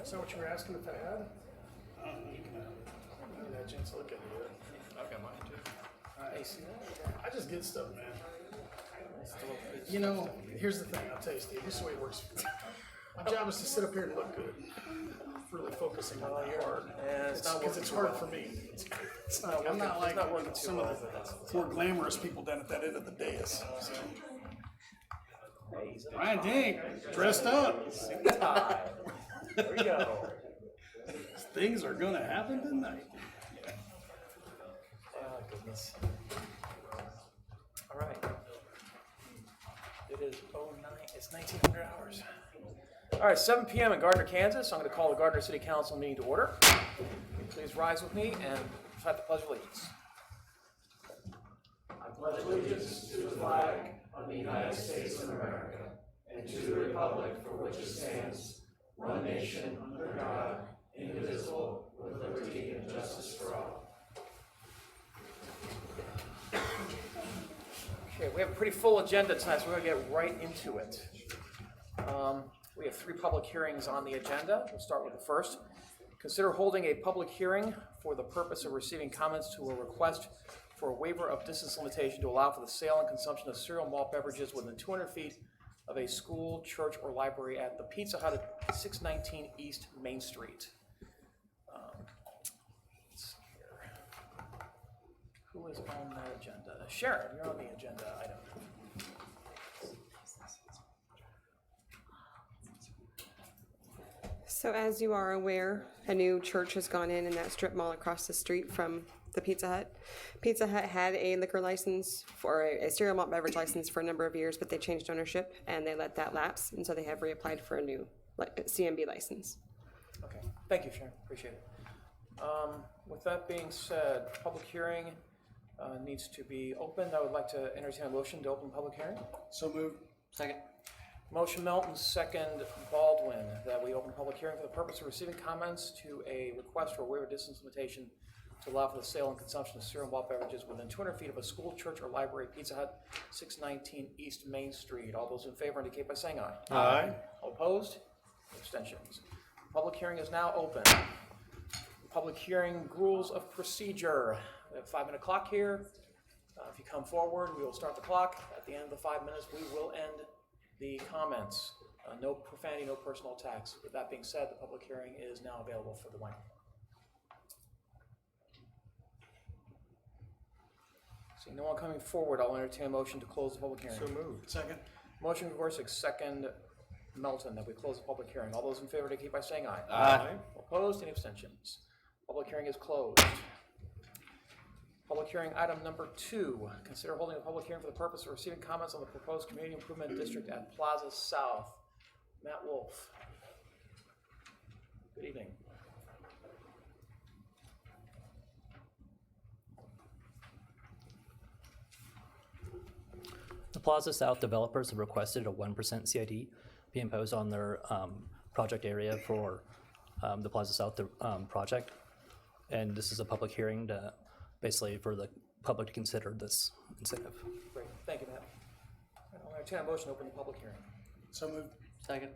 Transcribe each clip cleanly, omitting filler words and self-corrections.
Is that what you were asking if I had? I don't know, you can have it. I didn't have a chance to look at it. I've got mine too. Hey, see, I just get stuff, man. You know, here's the thing, I'll tell you, Steve, this is the way it works. My job is to sit up here and look good. Really focusing on that hard. Because it's hard for me. It's not, I'm not like some of the more glamorous people down at that end of the dais. So. Ryan Dink, dressed up. There we go. Things are gonna happen tonight. Oh, goodness. All right. It is 09. It's 1900 hours. All right, 7 p.m. in Gardner, Kansas. I'm going to call the Gardner City Council meeting to order. Please rise with me and recite the Pledge of Allegiance. I pledge allegiance to the flag of the United States of America and to the republic for which it stands, one nation, under God, indivisible, with liberty and justice for all. Okay, we have a pretty full agenda tonight, so we're going to get right into it. We have 3 public hearings on the agenda. We'll start with the first. Consider holding a public hearing for the purpose of receiving comments to a request for a waiver of distance limitation to allow for the sale and consumption of cereal malt beverages within 200 feet of a school, church, or library at the Pizza Hut at 619 East Main Street. Let's see here. Who is on that agenda? Sharon, you're on the agenda item. So as you are aware, a new church has gone in that strip mall across the street from the Pizza Hut. Pizza Hut had a liquor license for a cereal malt beverage license for a number of years, but they changed ownership and they let that lapse, and so they have reapplied for a new CMB license. Okay, thank you, Sharon, appreciate it. With that being said, public hearing needs to be opened. I would like to entertain a motion to open the public hearing. So moved. Second. Motion Melton, second Baldwin, that we open a public hearing for the purpose of receiving comments to a request for a waiver distance limitation to allow for the sale and consumption of cereal and malt beverages within 200 feet of a school, church, or library. Pizza Hut, 619 East Main Street. All those in favor indicate by saying aye. Aye. All opposed? Abstentions. Public hearing is now open. Public hearing rules of procedure. We have a 5-minute clock here. If you come forward, we will start the clock. At the end of the 5 minutes, we will end the comments. No profanity, no personal attacks. With that being said, the public hearing is now available for the winner. Seeing no one coming forward, I'll entertain a motion to close the public hearing. So moved. Second. Motion Gorsuch, second Melton, that we close the public hearing. All those in favor indicate by saying aye. Aye. Opposed? Any abstentions? Public hearing is closed. Public hearing item number 2. Consider holding a public hearing for the purpose of receiving comments on the proposed community improvement district at Plaza South. Matt Wolf. Good evening. The Plaza South developers have requested a 1% CID be imposed on their project area for the Plaza South project. And this is a public hearing to basically for the public to consider this incentive. Great. Thank you, Matt. I'll entertain a motion to open the public hearing. So moved. Second.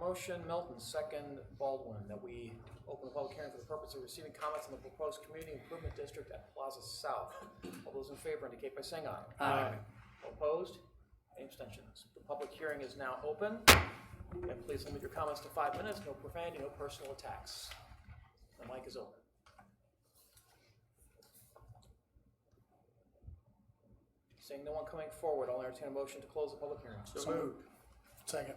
Motion Melton, second Baldwin, that we open the public hearing for the purpose of receiving comments on the proposed community improvement district at Plaza South. All those in favor indicate by saying aye. Aye. Opposed? Any abstentions? The public hearing is now open. And please limit your comments to 5 minutes. No profanity, no personal attacks. The mic is open. Seeing no one coming forward, I'll entertain a motion to close the public hearing. So moved. Second.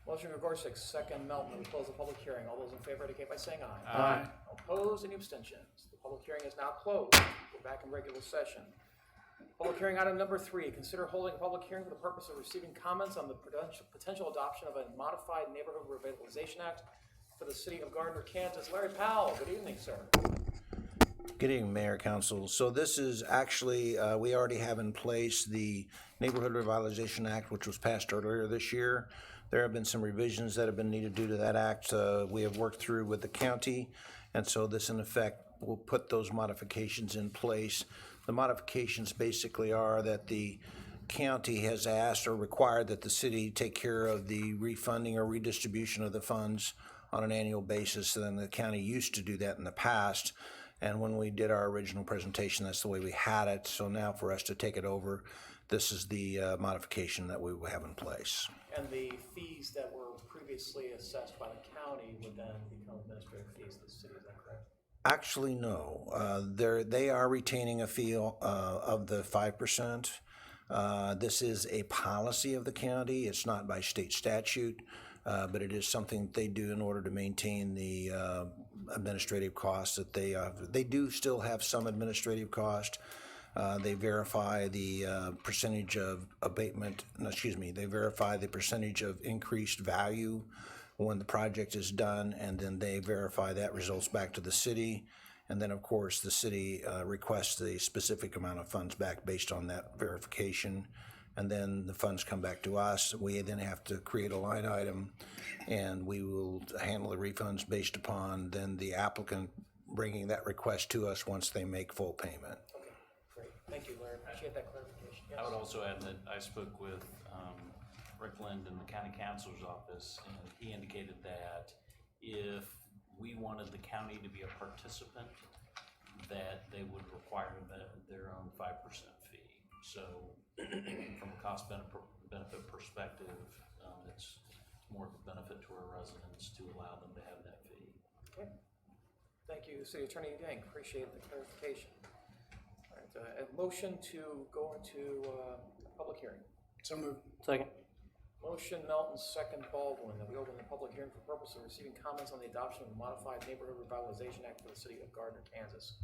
Motion Gorsuch, second Melton, that we close the public hearing. All those in favor indicate by saying aye. Aye. Opposed? Any abstentions? The public hearing is now closed. We're back in regular session. Public hearing item number 3. Consider holding a public hearing for the purpose of receiving comments on the potential adoption of a modified Neighborhood Revitalization Act for the city of Gardner, Kansas. Larry Powell, good evening, sir. Good evening, Mayor, Council. So this is actually, we already have in place the Neighborhood Revitalization Act, which was passed earlier this year. There have been some revisions that have been needed due to that act. We have worked through with the county, and so this in effect will put those modifications in place. The modifications basically are that the county has asked or required that the city take care of the refunding or redistribution of the funds on an annual basis than the county used to do that in the past. And when we did our original presentation, that's the way we had it. So now for us to take it over, this is the modification that we will have in place. And the fees that were previously assessed by the county would then become administrative fees to the city, is that correct? Actually, no. They are retaining a fee of the 5%. This is a policy of the county. It's not by state statute, but it is something they do in order to maintain the administrative costs that they do still have some administrative cost. They verify the percentage of abatement, they verify the percentage of increased value when the project is done, and then they verify that results back to the city. And then, of course, the city requests the specific amount of funds back based on that verification. And then the funds come back to us. We then have to create a line item, and we will handle the refunds based upon then the applicant bringing that request to us once they make full payment. Okay, great. Thank you, Larry. Appreciate that clarification. Yes. I would also add that I spoke with Rick Lind in the county councilor's office, and he indicated that if we wanted the county to be a participant, that they would require their own 5% fee. So from a cost benefit perspective, it's more of a benefit to our residents to allow them to have that fee. Okay. Thank you, City Attorney Yang. Appreciate the clarification. All right, a motion to go into public hearing. So moved. Second. Motion Melton, second Baldwin, that we open the public hearing for purpose of receiving comments on the adoption of the Modified Neighborhood Revitalization Act for the city of Gardner, Kansas.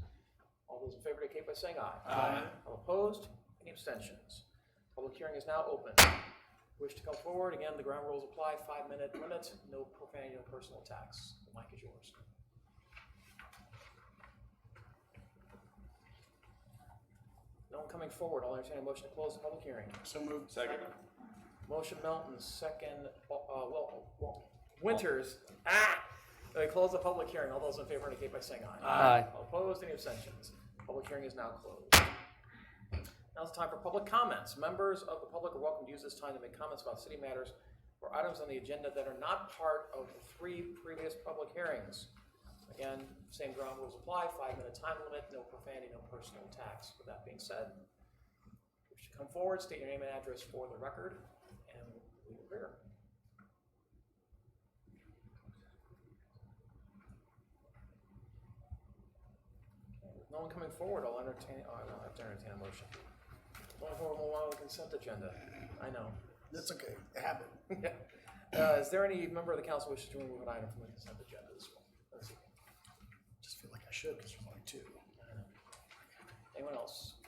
All those in favor indicate by saying aye. Aye. All opposed? Any abstentions? Public hearing is now open. Wish to come forward? Again, the ground rules apply. 5-minute limit. No profanity, no personal attacks. The mic is yours. No one coming forward. I'll entertain a motion to close the public hearing. So moved. Second. Motion Melton, second, Winters. We close the public hearing. All those in favor indicate by saying aye. Aye. All opposed, any abstentions? Public hearing is now closed. Now it's time for public comments. Members of the public are welcome to use this time to make comments about city matters or items on the agenda that are not part of the 3 previous public hearings. Again, same ground rules apply. 5-minute time limit, no profanity, no personal attacks. With that being said, if you come forward, state your name and address for the record. We will hear. With no one coming forward, I'll entertain. I don't have to entertain a motion. Going forward, we'll move on to the consent agenda. I know. That's okay. Habit. Is there any member of the council wishes to remove an item from the consent agenda this one? Let's see. Just feel like I should because there's only 2. Anyone else?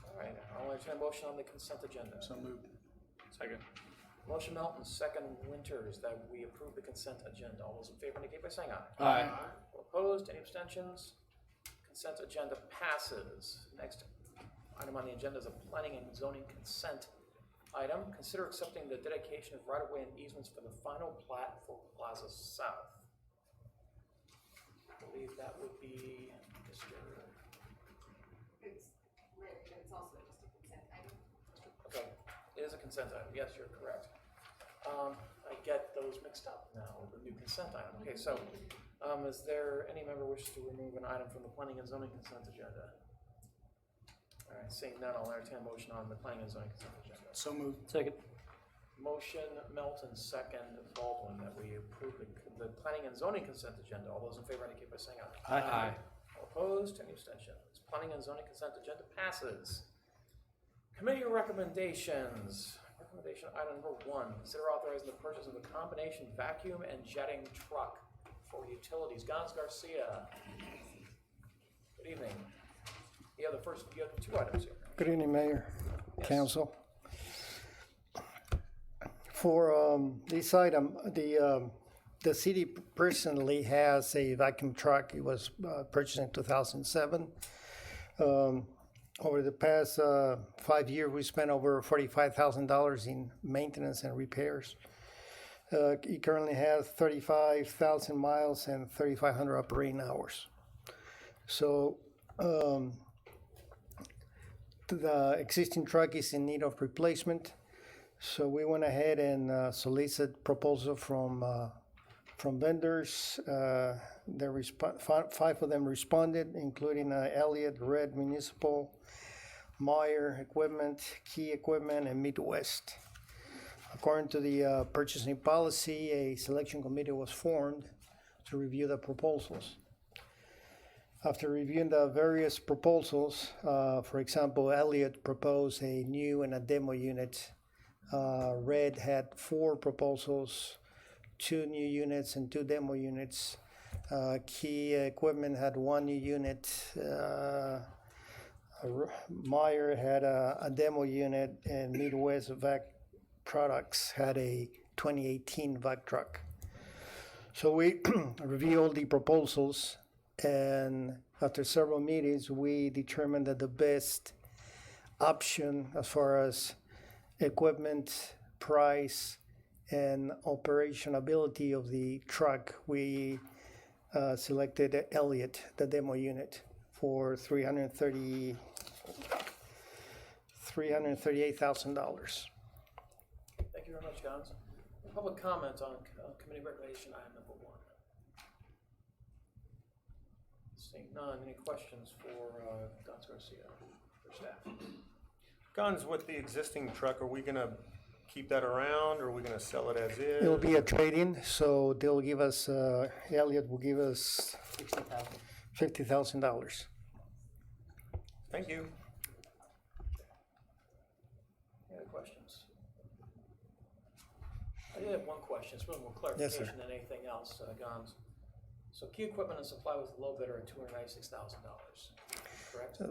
All right. I'll entertain a motion on the consent agenda. So moved. Second. Motion Melton, second Winters, that we approve the consent agenda. All those in favor indicate by saying aye. Aye. All opposed, any abstentions? Consent agenda passes. Next item on the agenda is a planning and zoning consent item. Consider accepting the dedication of right-of-way and easements for the final plat for Plaza South. I believe that would be Mr. It's written, but it's also just a consent item. Okay, it is a consent item. Yes, you're correct. I get those mixed up now with the new consent item. Okay, so is there any member wishes to remove an item from the planning and zoning consent agenda? All right, seeing none, I'll entertain a motion on the planning and zoning consent agenda. So moved. Second. Motion Melton, second Baldwin, that we approve the planning and zoning consent agenda. All those in favor indicate by saying aye. Aye. All opposed, any abstentions? Planning and zoning consent agenda passes. Committee recommendations. Recommendation item number 1, consider authorizing the purchase of a combination vacuum and jetting truck for utilities. Gans Garcia. Good evening. You have 2 items here. Good evening, Mayor, Yes. Council. For this item, the city personally has a vacuum truck. It was purchased in 2007. Over the past 5 years, we spent over $45,000 in maintenance and repairs. It currently has 35,000 miles and 3,500 operating hours. So the existing truck is in need of replacement. So we went ahead and solicit proposal from from vendors. Five of them responded, including Elliott, Red Municipal, Meyer Equipment, Key Equipment, and Midwest. According to the purchasing policy, a selection committee was formed to review the proposals. After reviewing the various proposals, for example, Elliott proposed a new and a demo unit. Red had 4 proposals, 2 new units and 2 demo units. Key Equipment had 1 new unit. Meyer had a demo unit, and Midwest Vac Products had a 2018 vac truck. So we reviewed all the proposals, and after several meetings, we determined that the best option as far as equipment, price, and operationability of the truck, we selected Elliott, the demo unit, for $338,000. Thank you very much, Gons. Public comment on committee recommendation item number 1. Seeing none, any questions for Gons Garcia, for staff? Guns, with the existing truck, are we gonna keep that around, or are we gonna sell it as is? It'll be a trade-in, so they'll give us, Elliott will give us $50,000. Thank you. Any other questions? I did have one question. It's really more Yes, sir. clarification than anything else, Gons. So Key Equipment and Supply was the low bidder at $296,000, correct?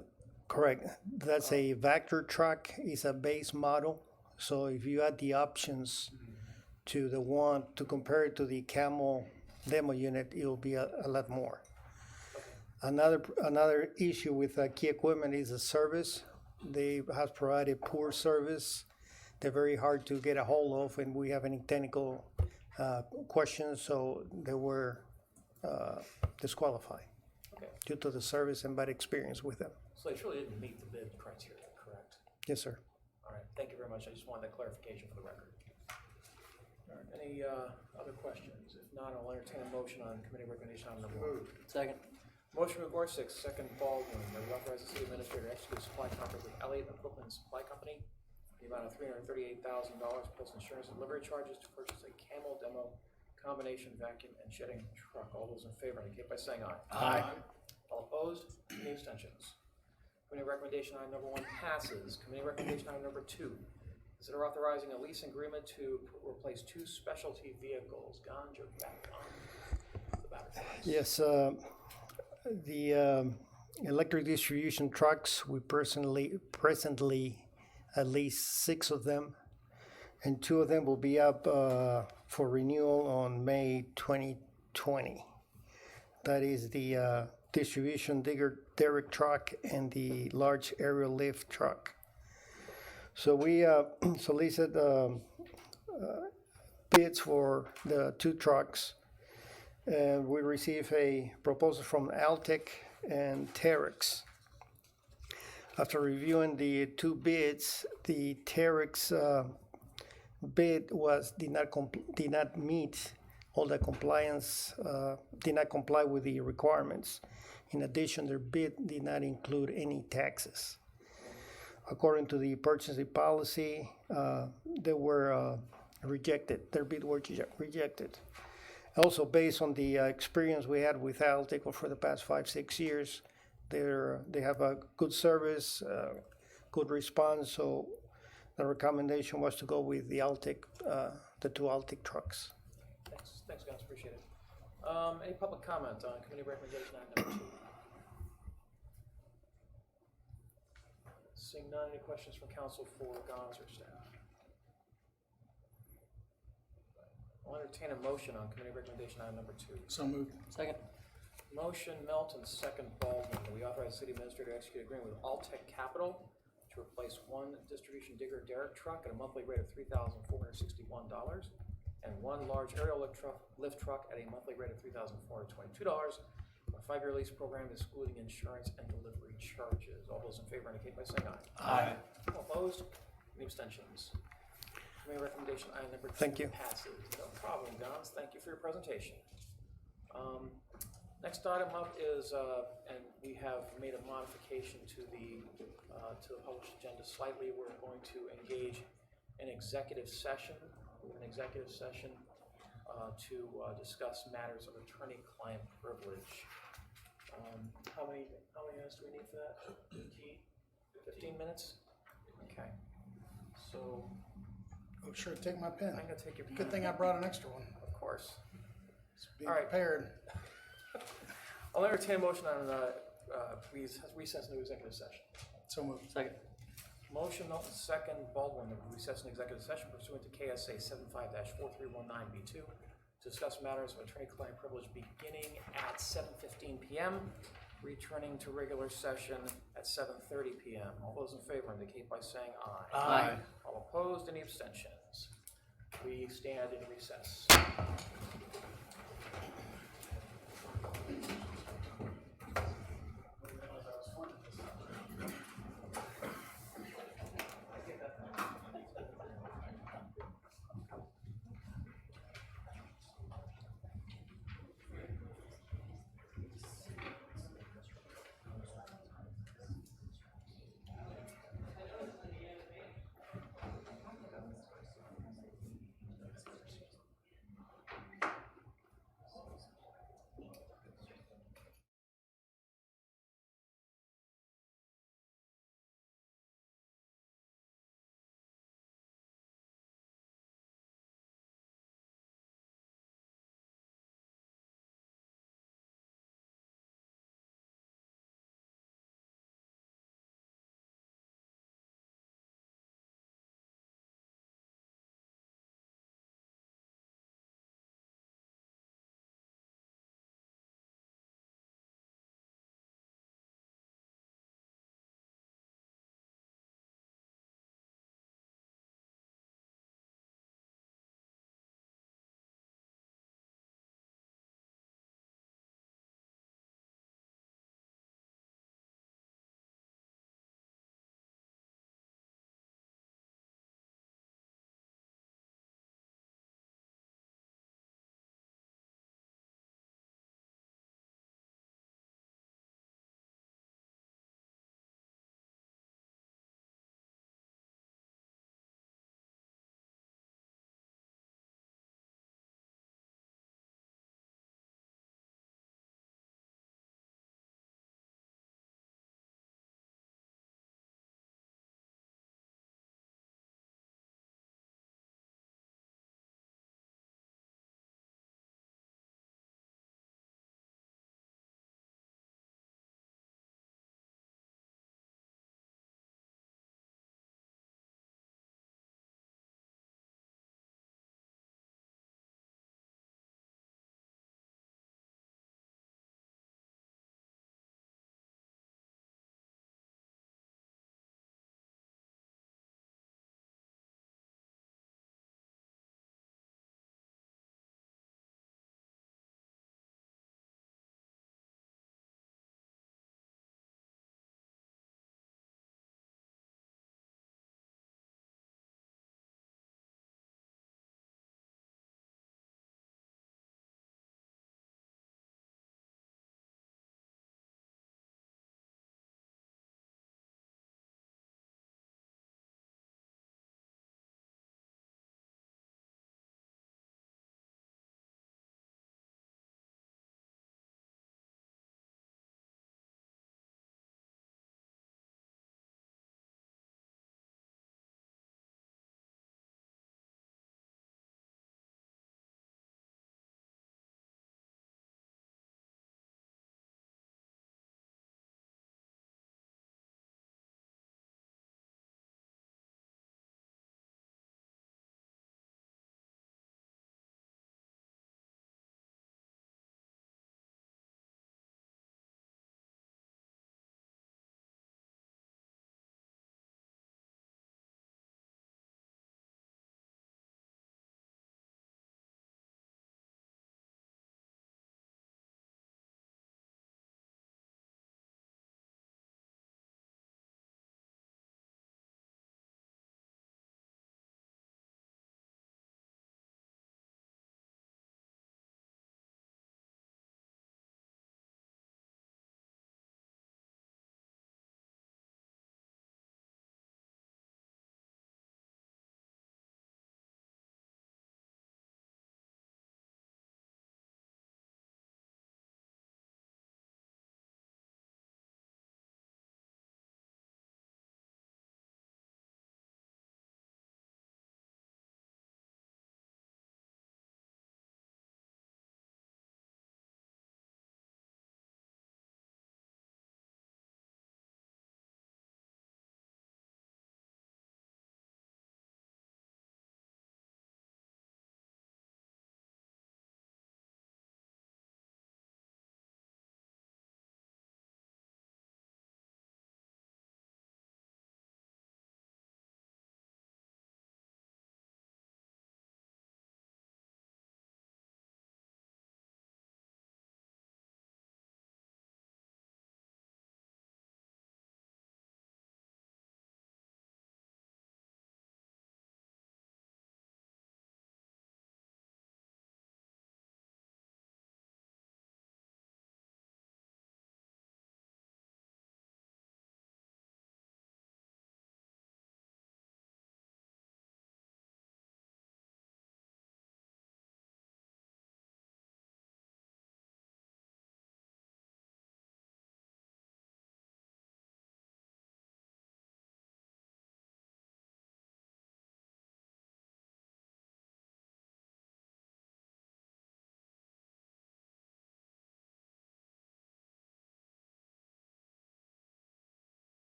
Correct. That's a Vector truck. It's a base model. So if you add the options to the one to compare it to the Camel demo unit, it will be a lot more. Another issue with Key Equipment is the service. They have provided poor service. They're very hard to get a hold of when we have any technical questions, so they were disqualified Okay, due to the service and bad experience with them. so they truly didn't meet the bid criteria, correct? Yes, sir. All right, thank you very much. I just wanted that clarification for the record. All right, any other questions? If not, I'll entertain a motion on committee recommendation item number 1. Second. Motion by Gorsuch, second Baldwin, that we authorize the city administrator to execute a supply contract with Elliott Equipment Supply Company in the amount of $338,000 plus insurance and delivery charges to purchase a Camel demo combination vacuum and shedding truck. All those in favor indicate by saying aye. Aye. All opposed? Any abstentions? Committee recommendation item number 1 passes. Committee recommendation item number 2. Consider authorizing a lease agreement to replace 2 specialty vehicles. Gons, you're back on the battlefield. Yes, the electric distribution trucks, we presently at least 6 of them, and 2 of them will be up for renewal on May 2020. That is the distribution digger derrick truck and the large aerial lift truck. So we solicited bids for the 2 trucks, and we received a proposal from Altec and Terex. After reviewing the 2 bids, the Terex bid did not meet all the compliance, did not comply with the requirements. In addition, their bid did not include any taxes. According to the purchasing policy, they were rejected. Their bid were rejected. Also, based on the experience we had with Altec for the past 5-6 years, they have a good service, good response. So the recommendation was to go with the Altec, the 2 Altec trucks. Thanks, guys, appreciate it. Any public comment on committee recommendation item number 2? Seeing none, any questions from council for Gons or staff? I'll entertain a motion on committee recommendation item number 2. So moved. Second. Motion Melton, second Baldwin, that we authorize the city administrator to execute an agreement with Altec Capital to replace 1 distribution digger derrick truck at a monthly rate of $3,461 and 1 large aerial lift truck at a monthly rate of $3,422. A 5-year lease program excluding insurance and delivery charges. All those in favor indicate by saying aye. Aye. All opposed? Any abstentions? Committee recommendation item number 2 Thank you. passes. No problem, Gons. Thank you for your presentation. Next item up is, and we have made a modification to the published agenda slightly. We're going to engage an executive session, to discuss matters of attorney-client privilege. How many minutes do we need for that? 15 minutes? Okay. So, Oh, sure, take my pen. I'm gonna take your pen. Good thing I brought an extra one. Of course. Be All right. prepared. I'll entertain a motion on recess into executive session. So moved. Second. Motion, Milton, second, Baldwin, to recess in executive session pursuant to KSA 75-4319B2 to discuss matters of attorney-client privilege beginning at 7:15 p.m., returning to regular session at 7:30 p.m. All those in favor indicate by saying aye. Aye. All opposed, any abstentions? We stand in recess.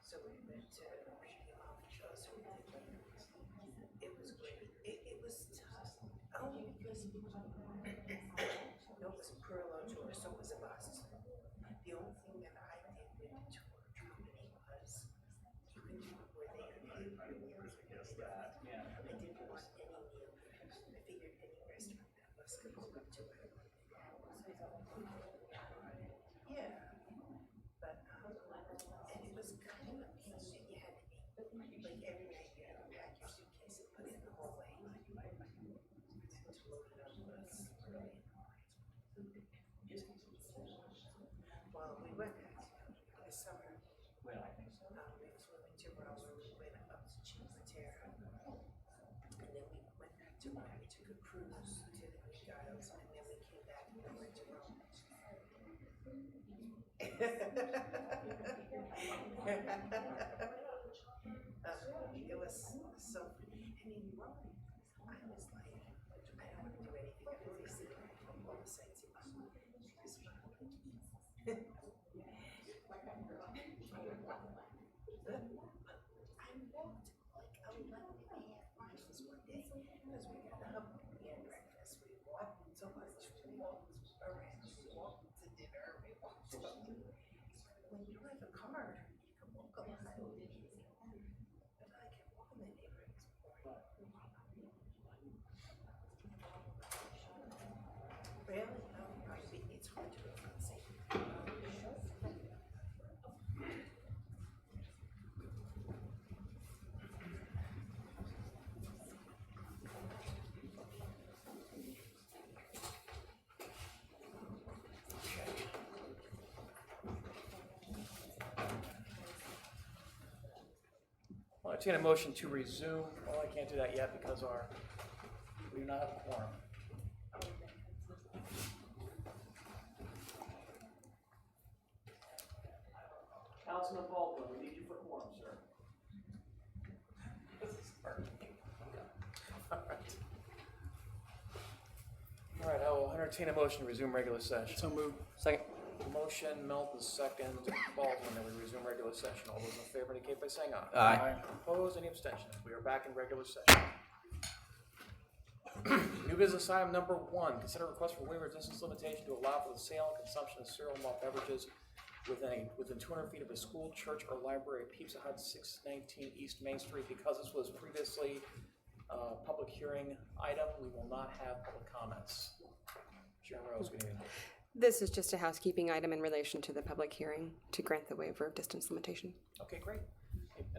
So we went to reading off shows. It was great. It was tough. Only because no, it was a parallel tour, so it was a bus. The only thing that I did with the tour company was you could do it where they had meals and stuff. I didn't want any meal. I figured any restaurant that bus could go up to it. Yeah. But and it was kind of a pain that you had to eat. Like every night you had to pack your suitcase and put it in the hallway. To load it up was really well, we went this summer. It was winter where we went up to Cinque Terre. And then we went back to Rome. We took a cruise to the Greek Isles and then we came back and we went to Rome. It was so, and in Rome, I was like, I don't want to do anything after they see all the sights in Rome. I just want to eat. I walked like 11 miles one day because we got up, we had breakfast, we walked so much, we walked around, we walked to dinner, we walked to when you have a car, you can walk a lot. But I can walk in the neighborhoods more. Really? No, it's hard to go from safe. I'll entertain a motion to resume. Well, I can't do that yet because we do not have a quorum. Councilman Baldwin, we need you for quorum, sir. All right, I will entertain a motion to resume regular session. So moved. Second. Motion, Melton, second, Baldwin, that we resume regular session. All those in favor indicate by saying aye. Aye. Opposed, any abstentions? We are back in regular session. New business item number 1, consider request for waiver of distance limitation to allow for the sale and consumption of cereal malt beverages within 200 feet of a school, church, or library at Pizza Hut, 619 East Main Street. Because this was previously a public hearing item, we will not have public comments. Sharon Rose, good evening. This is just a housekeeping item in relation to the public hearing to grant the waiver of distance limitation. Okay, great.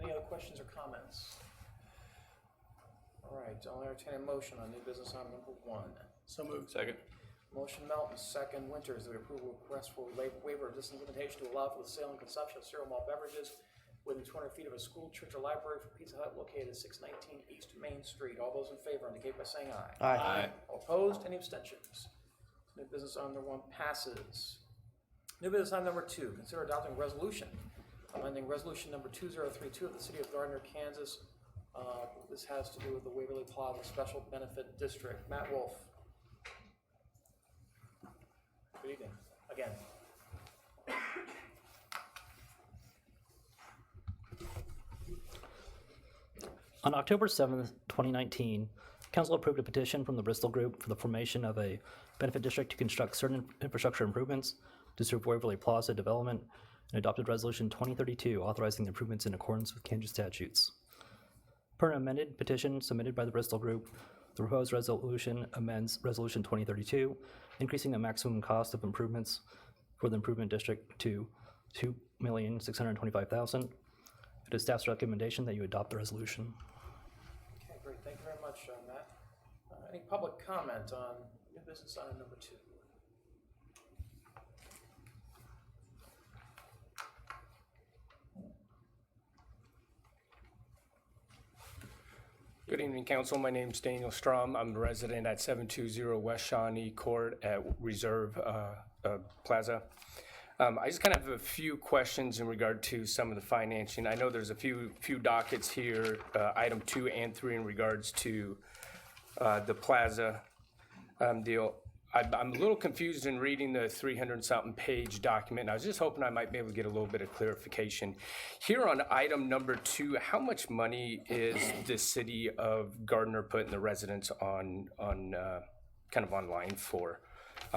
Any other questions or comments? All right, I'll entertain a motion on new business item number 1. So moved. Second. Motion Melton, second Winters, that we approve a request for waiver of distance limitation to allow for the sale and consumption of cereal malt beverages within 200 feet of a school, church, or library for Pizza Hut located at 619 East Main Street. All those in favor indicate by saying aye. Aye. All opposed, any abstentions? New business item number 1 passes. New business item number 2, consider adopting a resolution amending resolution number 2032 of the City of Gardner, Kansas. This has to do with the Waverly Plaza Special Benefit District. Matt Wolf. Good evening, again. On October 7th, 2019, Council approved a petition from the Bristol Group for the formation of a benefit district to construct certain infrastructure improvements to serve Waverly Plaza development and adopted Resolution 2032 authorizing the improvements in accordance with Kansas statutes. Per an amended petition submitted by the Bristol Group, the proposed resolution amends Resolution 2032, increasing the maximum cost of improvements for the improvement district to $2,625,000. It is staff's recommendation that you adopt the resolution. Okay, great. Thank you very much, Matt. Any public comment on new business item number 2? Good evening, Council. My name is Daniel Strum. I'm a resident at 720 West Shawnee Court at Reserve Plaza. I just kind of have a few questions in regard to some of the financing. I know there's a few dockets here, item 2 and 3 in regards to the plaza deal. I'm a little confused in reading the 300-something page document. I was just hoping I might be able to get a little bit of clarification. Here on item number 2, how much money is the city of Gardner putting the residents on kind of online for?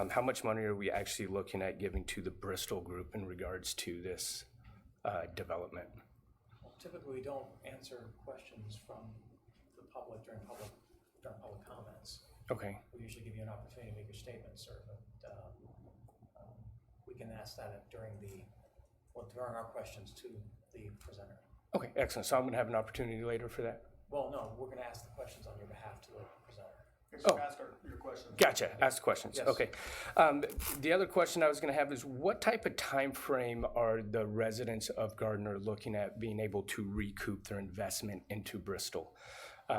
How much money are we actually looking at giving to the Bristol group in regards to this development? Well, typically, we don't answer questions from the public during public comments. Okay. We usually give you an opportunity to make your statement, sir, but we can ask that during our questions to the presenter. Okay, excellent. So I'm going to have an opportunity later for that? Well, no, we're going to ask the questions on your behalf to the presenter. Oh. Ask your questions. Gotcha. Ask questions. Yes. Okay. The other question I was going to have is what type of time frame are the residents of Gardner looking at being able to recoup their investment into Bristol?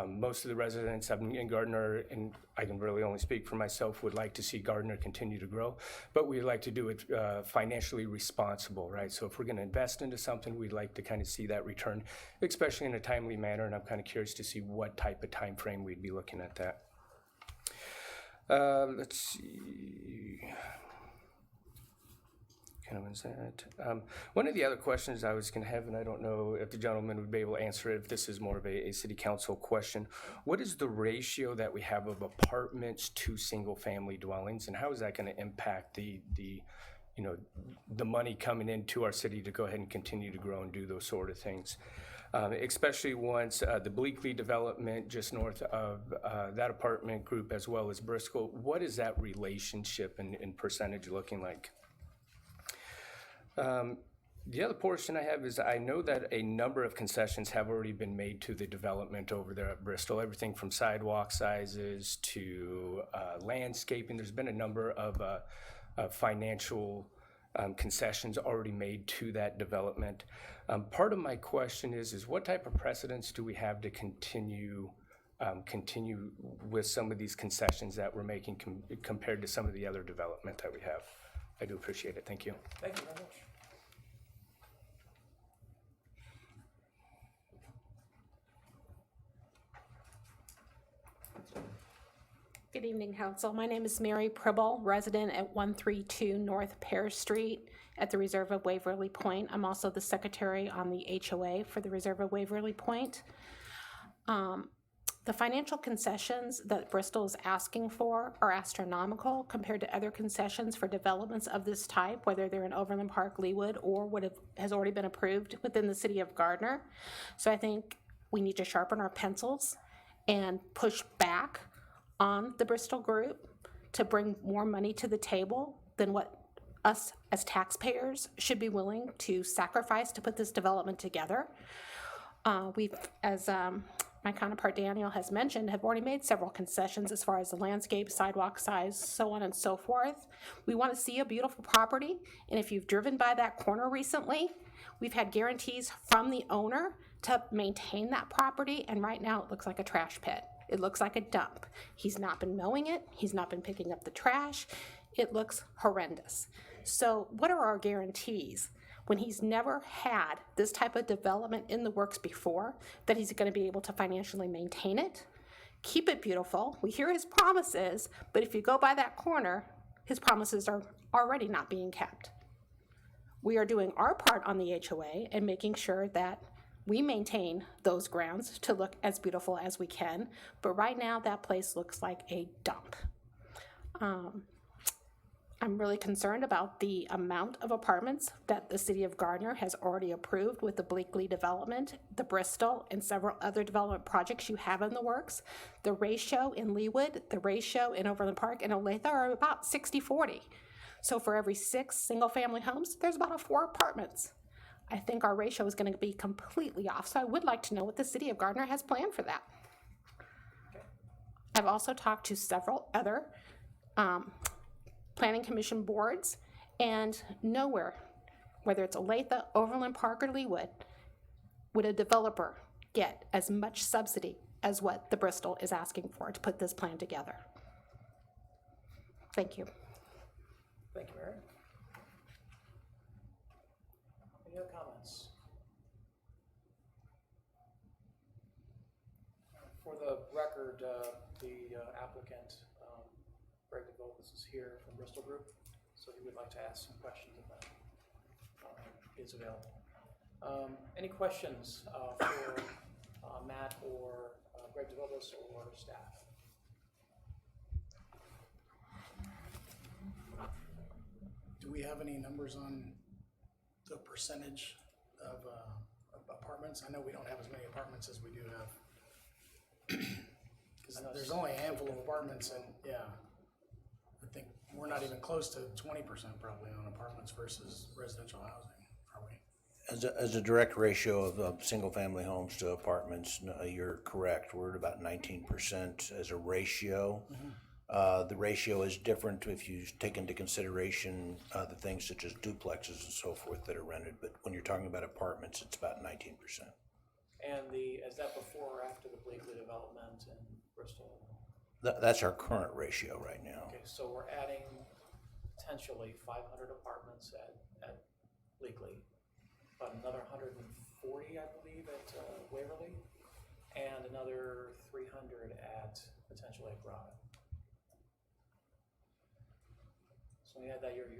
Most of the residents in Gardner, and I can really only speak for myself, would like to see Gardner continue to grow, but we'd like to do it financially responsible, right? So if we're going to invest into something, we'd like to kind of see that return, especially in a timely manner, and I'm kind of curious to see what type of time frame we'd be looking at that. Let's see. Kind of is that. One of the other questions I was going to have, and I don't know if the gentleman would be able to answer it, if this is more of a city council question. What is the ratio that we have of apartments to single-family dwellings, and how is that going to impact the money coming into our city to go ahead and continue to grow and do those sort of things? Especially once the Bleakley development just north of that apartment group as well as Bristol, what is that relationship in percentage looking like? The other portion I have is I know that a number of concessions have already been made to the development over there at Bristol, everything from sidewalk sizes to landscaping. There's been a number of financial concessions already made to that development. Part of my question is what type of precedents do we have to continue with some of these concessions that we're making compared to some of the other development that we have? I do appreciate it. Thank you. Thank you very much. Good evening, Council. My name is Mary Pribble, resident at 132 North Pear Street at the Reserve of Waverly Point. I'm also the secretary on the HOA for the Reserve of Waverly Point. The financial concessions that Bristol is asking for are astronomical compared to other concessions for developments of this type, whether they're in Overland Park, Leawood, or what has already been approved within the city of Gardner. So I think we need to sharpen our pencils and push back on the Bristol group to bring more money to the table than what us as taxpayers should be willing to sacrifice to put this development together. We've, as my counterpart Daniel has mentioned, have already made several concessions as far as the landscape, sidewalk size, so on and so forth. We want to see a beautiful property, and if you've driven by that corner recently, we've had guarantees from the owner to maintain that property, and right now it looks like a trash pit. It looks like a dump. He's not been mowing it. He's not been picking up the trash. It looks horrendous. So what are our guarantees when he's never had this type of development in the works before, that he's going to be able to financially maintain it, keep it beautiful? We hear his promises, but if you go by that corner, his promises are already not being kept. We are doing our part on the HOA and making sure that we maintain those grounds to look as beautiful as we can, but right now that place looks like a dump. I'm really concerned about the amount of apartments that the city of Gardner has already approved with the Bleakley development, the Bristol, and several other development projects you have in the works. The ratio in Leawood, the ratio in Overland Park, and Olathe are about 60-40. So for every 6 single-family homes, there's about 4 apartments. I think our ratio is going to be completely off, so I would like to know what the city of Gardner has planned for that. I've also talked to several other planning commission boards, and nowhere, whether it's Olathe, Overland Park, or Leawood, would a developer get as much subsidy as what the Bristol is asking for to put this plan together. Thank you. Thank you, Mary. Any other comments? For the record, the applicant, Greg DeVoe, this is is here from Bristol Group, so he would like to ask some questions if that is available. Any questions for Matt or Greg DeVilbiss or staff? Do we have any numbers on the percentage of apartments? I know we don't have as many apartments as we do have. Because there's only a handful of apartments, and yeah, I think we're not even close to 20% probably on apartments versus residential housing, are we? As a direct ratio of single-family homes to apartments, you're correct. We're at about 19% as a ratio. The ratio is different if you take into consideration the things such as duplexes and so forth that are rented. But when you're talking about apartments, it's about 19%. And is that before or after the Blakely development in Bristol? That's our current ratio right now. Okay, so we're adding potentially 500 apartments at Blakely, about another 140, I believe, at Waverly, and another 300 at potentially at Grotto. So we had that, you're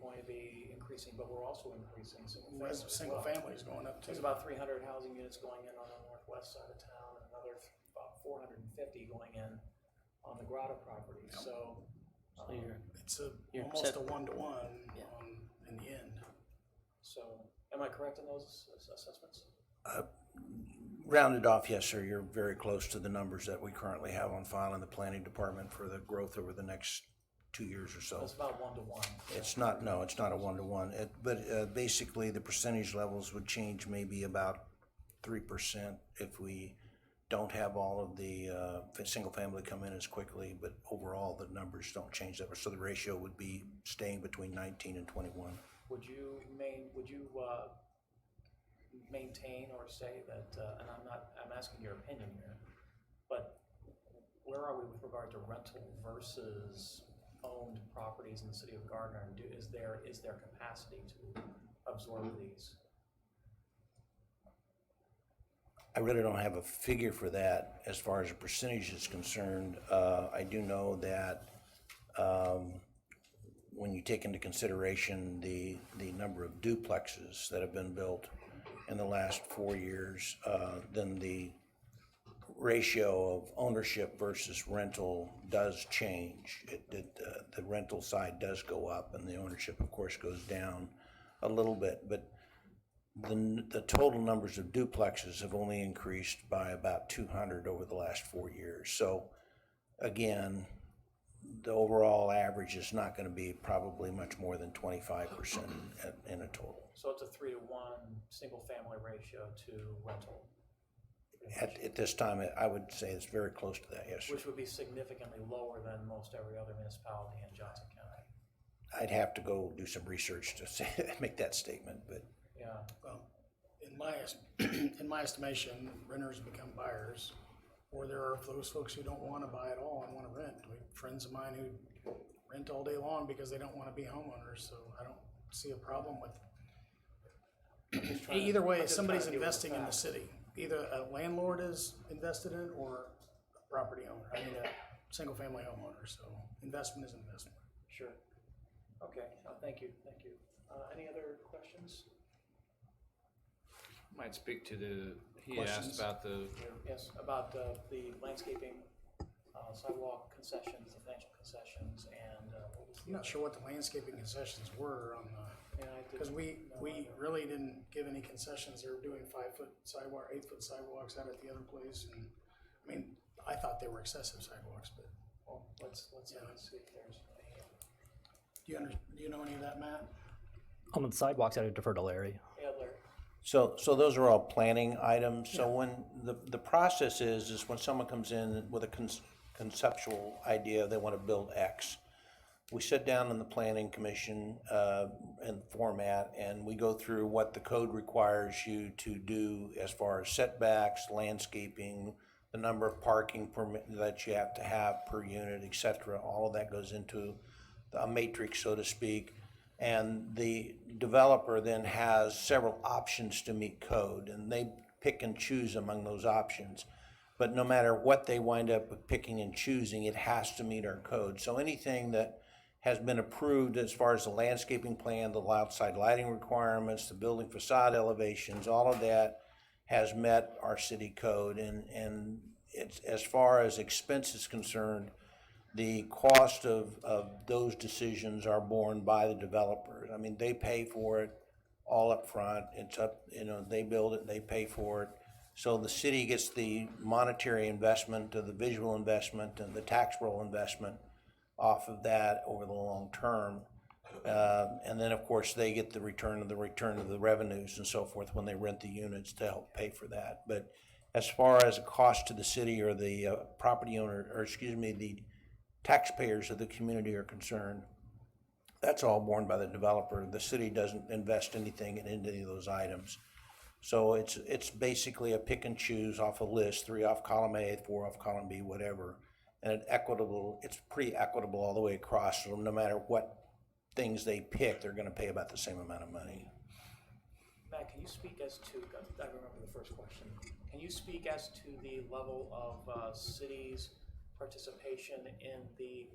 going to be increasing, but we're also increasing Single family is going up too. There's about 300 housing units going in on the northwest side of town, and another about 450 going in on the Grotto property. So It's almost a one-to-one in the end. So am I correct in those assessments? Rounded off, yes, sir. You're very close to the numbers that we currently have on file in the planning department for the growth over the next 2 years or so. It's about one-to-one. It's not a one-to-one. But basically, the percentage levels would change maybe about 3% if we don't have all of the single family come in as quickly. But overall, the numbers don't change that much. So the ratio would be staying between 19 and 21. Would you maintain or say that? And I'm asking your opinion here, but where are we with regard to rental versus owned properties in the city of Gardner? And is there capacity to absorb these? I really don't have a figure for that as far as a percentage is concerned. I do know that when you take into consideration the number of duplexes that have been built in the last 4 years, then the ratio of ownership versus rental does change. The rental side does go up, and the ownership, of course, goes down a little bit. But the total numbers of duplexes have only increased by about 200 over the last 4 years. So, again, the overall average is not going to be probably much more than 25% in a total. So it's a 3-to-1 single-family ratio to rental. At this time, I would say it's very close to that, yes, sir. Which would be significantly lower than most every other municipality in Johnson County. I'd have to go do some research to say, make that statement, but. Yeah. Well, in my estimation, renters become buyers, or there are those folks who don't want to buy at all and want to rent. We have friends of mine who rent all day long because they don't want to be homeowners, so I don't see a problem with either way. Somebody's investing in the city. Either a landlord is invested in or a property owner. I mean, a single-family homeowner. So investment is investment. Sure. Okay. Thank you. Any other questions? Might speak to he Questions? asked about the. Yes, about the landscaping, sidewalk concessions, the financial concessions, and what was I'm not sure what the landscaping concessions were on the. Yeah, Because we really didn't give any concessions. They were doing 5-foot sidewalk, 8-foot sidewalks out at the other place, and I mean, I thought they were excessive sidewalks, but. Well, let's see if there's a. Do you know any of that, Matt? On the sidewalks, I'd defer to Larry. Yeah, Larry. So those are all planning items. So when the process is when someone comes in with a conceptual idea, they want to build X. We sit down in the planning commission and format, and we go through what the code requires you to do as far as setbacks, landscaping, the number of parking permit that you have to have per unit, et cetera. All of that goes into a matrix, so to speak. And the developer then has several options to meet code, and they pick and choose among those options. But no matter what they wind up picking and choosing, it has to meet our code. So anything that has been approved as far as the landscaping plan, the outside lighting requirements, the building facade elevations, all of that has met our city code. And it's, as far as expense is concerned, the cost of those decisions are borne by the developers. I mean, they pay for it all up front. It's up, they build it, they pay for it. So the city gets the monetary investment, the visual investment, and the tax roll investment off of that over the long term. And then, of course, they get the return of the revenues and so forth when they rent the units to help pay for that. But as far as a cost to the city or the property owner, or excuse me, the taxpayers of the community are concerned, that's all borne by the developer. The city doesn't invest anything in any of those items. So it's basically a pick and choose off a list, 3 off column A, 4 off column B, whatever. And it's pretty equitable all the way across. So no matter what things they pick, they're going to pay about the same amount of money. Matt, can you speak as to, I remember the first question, can you speak as to the level of city's participation in the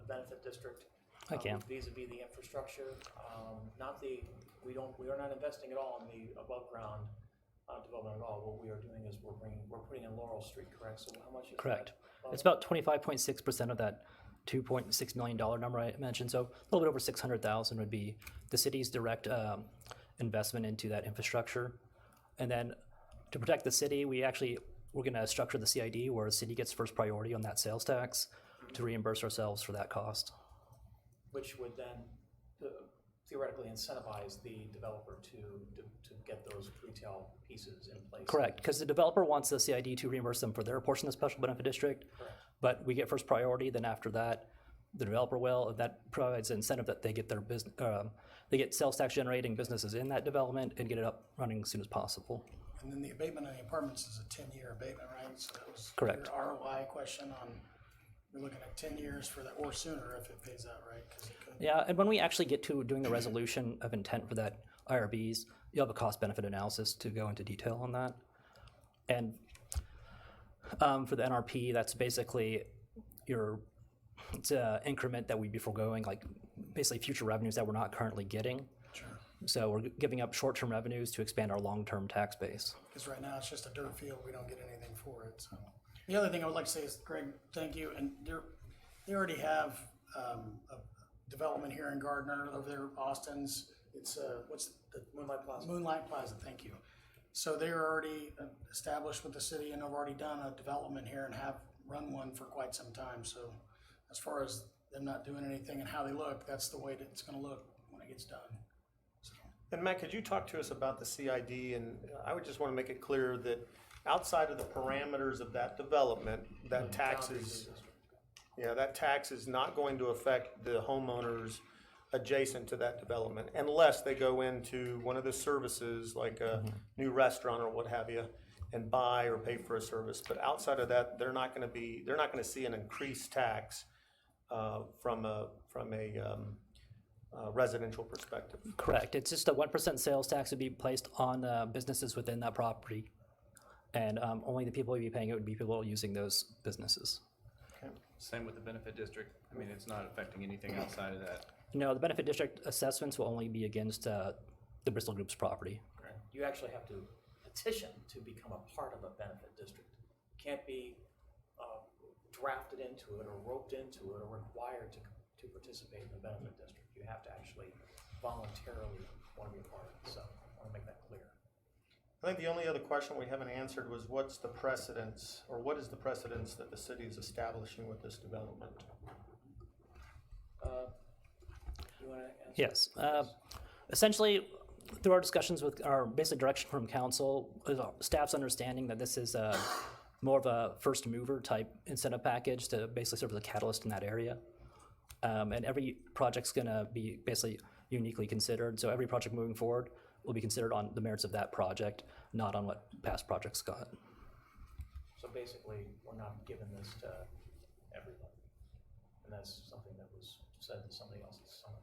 benefit district? I can. Vis-a-vis the infrastructure, we are not investing at all in the above ground development at all. What we are doing is we're putting in Laurel Street, correct? So how much is Correct. that? It's about 25.6% of that $2.6 million number I mentioned. So a little bit over 600,000 would be the city's direct investment into that infrastructure. And then to protect the city, we're going to structure the CID where the city gets first priority on that sales tax to reimburse ourselves for that cost. Which would then theoretically incentivize the developer to get those retail pieces in place. Correct, because the developer wants the CID to reimburse them for their portion of the special benefit district. Correct. But we get first priority, then after that, the developer will. That provides an incentive that they get their business, they get sales tax generating businesses in that development and get it up running as soon as possible. And then the abatement on the apartments is a 10-year abatement, right? So that was Correct. your ROI question on, we're looking at 10 years for that, or sooner if it pays out, right? 'Cause it could. Yeah, and when we actually get to doing the resolution of intent for that IRBs, you'll have a cost benefit analysis to go into detail on that. And for the NRP, that's basically it's an increment that we'd be foregoing, like basically future revenues that we're not currently getting. Sure. So we're giving up short-term revenues to expand our long-term tax base. Because right now it's just a dirt field, we don't get anything for it, so. The other thing I would like to say is, Greg, thank you, and they already have a development here in Gardner, over there, Austin's, it's, what's the? Moonlight Plaza. Moonlight Plaza, thank you. So they're already established with the city and have already done a development here and have run one for quite some time, so as far as them not doing anything and how they look, that's the way that it's gonna look when it gets done. So. And Matt, could you talk to us about the CID? And I would just want to make it clear that outside of the parameters of that development, that tax is not going to affect the homeowners adjacent to that development unless they go into one of the services like a new restaurant or what have you and buy or pay for a service. But outside of that, they're not going to see an increased tax from a residential perspective. Correct. It's just a 1% sales tax would be placed on businesses within that property. And only the people who would be paying it would be people using those businesses. Okay. Same with the benefit district. I mean, it's not affecting anything outside of that. No, the benefit district assessments will only be against the Bristol Group's property. You actually have to petition to become a part of a benefit district. You can't be drafted into it or roped into it or required to participate in the benefit district. You have to actually voluntarily want to be a part of it. So I want to make that clear. I think the only other question we haven't answered was what is the precedence that the city is establishing with this development? You want to answer? Yes. Essentially, through our discussions with our basic direction from council, staff's understanding that this is more of a first mover type incentive package to basically serve as a catalyst in that area. And every project's going to be basically uniquely considered. So every project moving forward will be considered on the merits of that project, not on what past projects got. So basically, we're not giving this to everybody. And that's something that was said to somebody else's summit,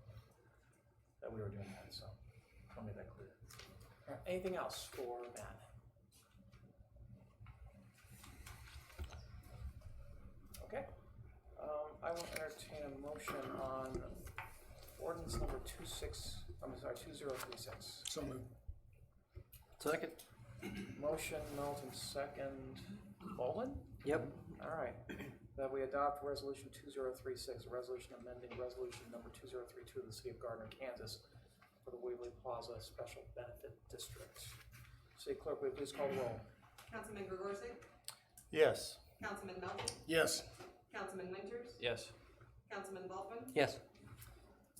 that we were doing that, so I'll make that clear. All right, anything else for Matt? Okay. I will entertain a motion on ordinance number 2036. So moved. Second. Motion Melton, second Bolin? Yep. All right. That we adopt resolution 2036, a resolution amending resolution number 2032 of the city of Gardner, Kansas for the Waverly Plaza Special Benefit District. City clerk, will you please call the roll? Councilman Gregorczyk, Yes. Councilman Melton, Yes. Councilman Winters, Yes. Councilman Baldwin, Yes.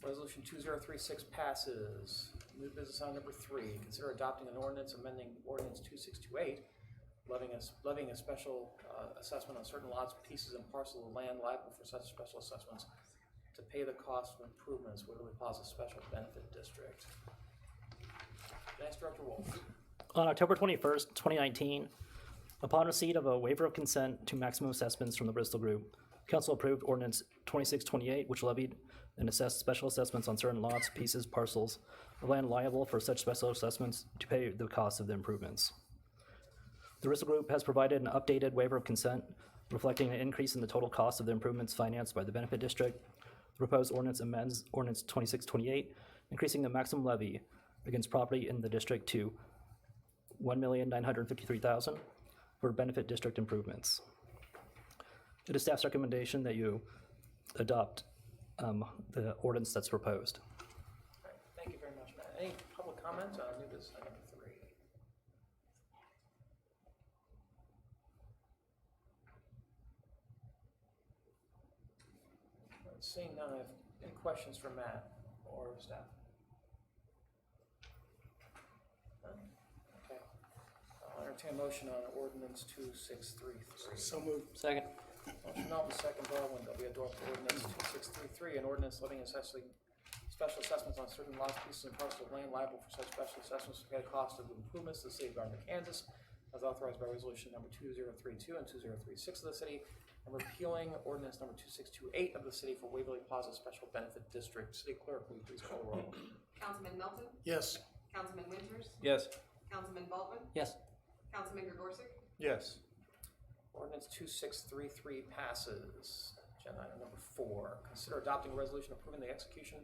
Resolution 2036 passes. New business item number 3, consider adopting an ordinance amending ordinance 2628, levying a special assessment on certain lots, pieces, and parcels of land liable for such special assessments to pay the cost of improvements, Waverly Plaza Special Benefit District. Finance Director Wolf. On October 21st, 2019, upon receipt of a waiver of consent to maximum assessments from the Bristol Group, Council approved Ordinance 2628, which levied and assessed special assessments on certain lots, pieces, parcels of land liable for such special assessments to pay the cost of the improvements. The Bristol Group has provided an updated waiver of consent reflecting an increase in the total cost of the improvements financed by the Benefit District. The proposed ordinance amends Ordinance 2628, increasing the maximum levy against property in the district to $1,953,000 for Benefit District improvements. It is staff's recommendation that you adopt the ordinance that's proposed. All right, thank you very much, Matt. Any public comment on new business item number 3? Seeing none, I have any questions for Matt or staff? None? Okay. I'll entertain a motion on ordinance 2633. So moved. Second. Motion Melton, second Baldwin, that we adopt ordinance 2633, an ordinance levying special assessments on certain lots, pieces, and parcels of land liable for such special assessments to pay the cost of improvements to the city of Gardner, Kansas, as authorized by resolution number 2032 and 2036 of the city, and repealing ordinance number 2628 of the city for Waverly Plaza Special Benefit District. City clerk, will you please call the roll? Councilman Melton, Yes. Councilman Winters, Yes. Councilman Baldwin, Yes. Councilman Gregorczyk, Yes. Ordinance 2633 passes. Agenda item number 4, consider adopting a resolution approving the execution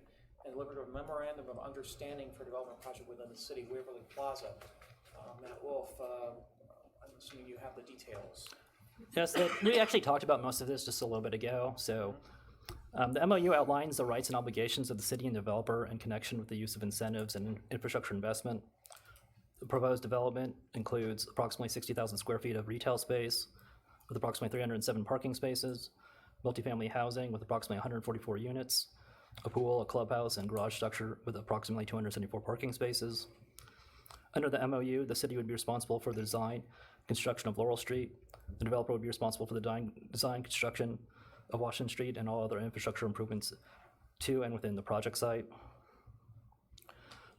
and delivery of a memorandum of understanding for development project within the city, Waverly Plaza. Matt Wolf, I'm assuming you have the details. Yes, we actually talked about most of this just a little bit ago. So the MOU outlines the rights and obligations of the city and developer in connection with the use of incentives and infrastructure investment. The proposed development includes approximately 60,000 square feet of retail space with approximately 307 parking spaces, multifamily housing with approximately 144 units, a pool, a clubhouse, and garage structure with approximately 274 parking spaces. Under the MOU, the city would be responsible for the design, construction of Laurel Street. The developer would be responsible for the design, construction of Washington Street and all other infrastructure improvements to and within the project site.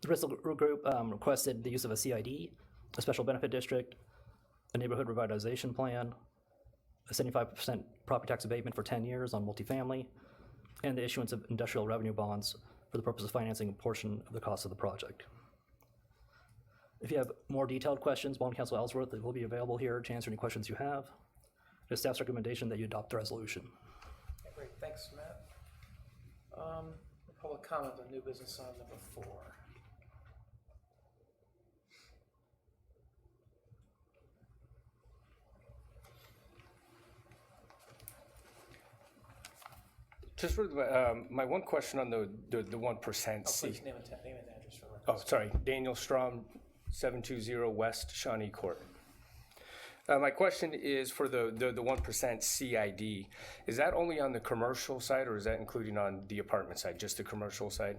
The Bristol Group requested the use of a CID, a special benefit district, a neighborhood revitalization plan, a 75% property tax abatement for 10 years on multifamily, and the issuance of industrial revenue bonds for the purpose of financing a portion of the cost of the project. If you have more detailed questions, Bond Counsel Ellsworth will be available here to answer any questions you have. It is staff's recommendation that you adopt the resolution. Okay, great, thanks, Matt. Public comment on new business item number 4. Just for my one question on the 1% C. Please name and address for the record. Oh, sorry, Daniel Strom, 720 West Shawnee Court. My question is for the 1% CID. Is that only on the commercial side, or is that including on the apartment side, just the commercial side?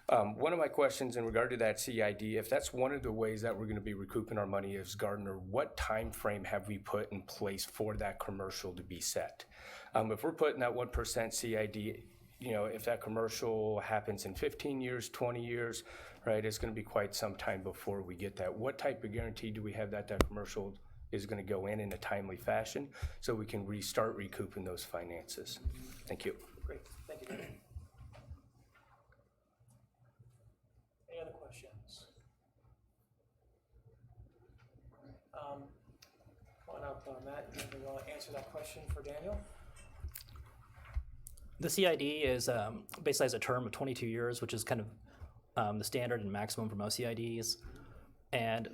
One of my questions in regard to that CID, if that's one of the ways that we're going to be recouping our money as Gardner, what time frame have we put in place for that commercial to be set? If we're putting that 1% CID, you know, if that commercial happens in 15 years, 20 years, right, it's going to be quite some time before we get that. What type of guarantee do we have that that commercial is going to go in a timely fashion so we can restart recouping those finances? Thank you. Great, thank you, David. Any other questions? Come on up, Matt. You want to answer that question for Daniel? The CID is basically has a term of 22 years, which is kind of the standard and maximum for most CIDs. And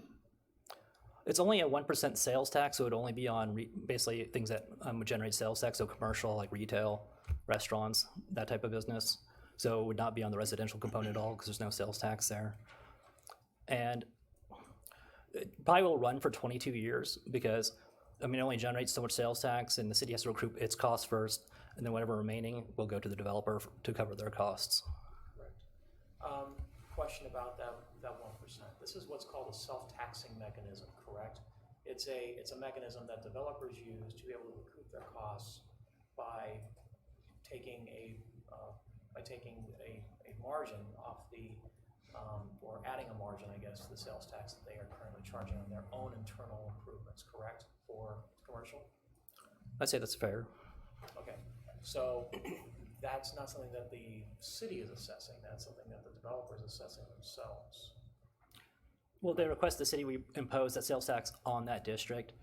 it's only a 1% sales tax, so it would only be on basically things that would generate sales tax, so commercial, like retail, restaurants, that type of business. So it would not be on the residential component at all because there's no sales tax there. And it probably will run for 22 years because, I mean, it only generates so much sales tax and the city has to recoup its costs first, and then whatever remaining will go to the developer to cover their costs. Question about that 1%. This is what's called a self-taxing mechanism, correct? It's a mechanism that developers use to be able to recoup their costs by taking a margin off the or adding a margin, I guess, to the sales tax that they are currently charging on their own internal improvements, correct? For commercial? I'd say that's fair. Okay, so that's not something that the city is assessing, that's something that the developer is assessing themselves. Well, they request the city impose that sales tax on that district,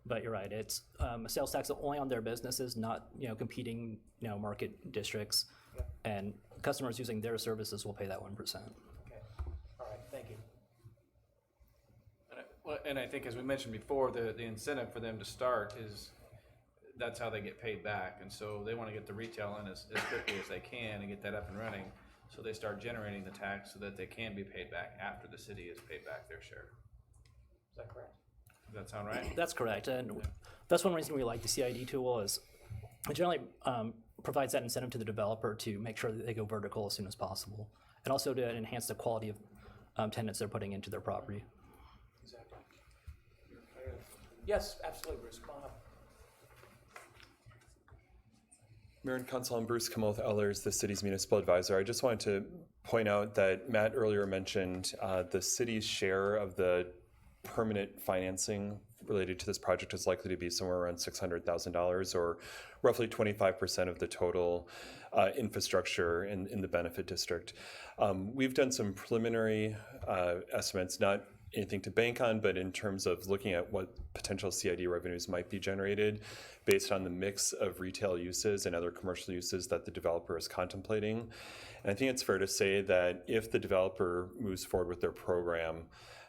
but you're right, it's a sales tax only on their businesses, not competing market districts, and customers using their services will pay that 1%. Okay, all right, thank you. And I think, as we mentioned before, the incentive for them to start is that's how they get paid back. And so they want to get the retail in as quickly as they can and get that up and running. So they start generating the tax so that they can be paid back after the city has paid back their share. Is that correct? Does that sound right? That's correct. And that's one reason we like the CID tool is it generally provides that incentive to the developer to make sure that they go vertical as soon as possible, and also to enhance the quality of tenants they're putting into their property. Exactly. Yes, absolutely, Bruce, come on up. Mayor and Council, I'm Bruce Kimmel Ellers, the city's municipal advisor. I just wanted to point out that Matt earlier mentioned the city's share of the permanent financing related to this project is likely to be somewhere around $600,000, or roughly 25% of the total infrastructure in the benefit district. We've done some preliminary estimates, not anything to bank on, but in terms of looking at what potential CID revenues might be generated based on the mix of retail uses and other commercial uses that the developer is contemplating. And I think it's fair to say that if the developer moves forward with their program,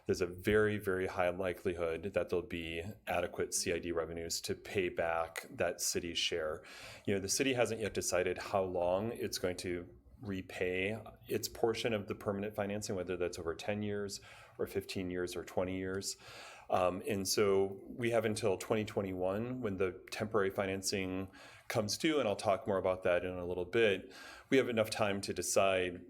there's a very, very high likelihood that there'll be adequate CID revenues to pay back that city's share. The city hasn't yet decided how long it's going to repay its portion of the permanent financing, whether that's over 10 years or 15 years or 20 years. And so we have until 2021 when the temporary financing comes due, and I'll talk more about that in a little bit. We have enough time to decide,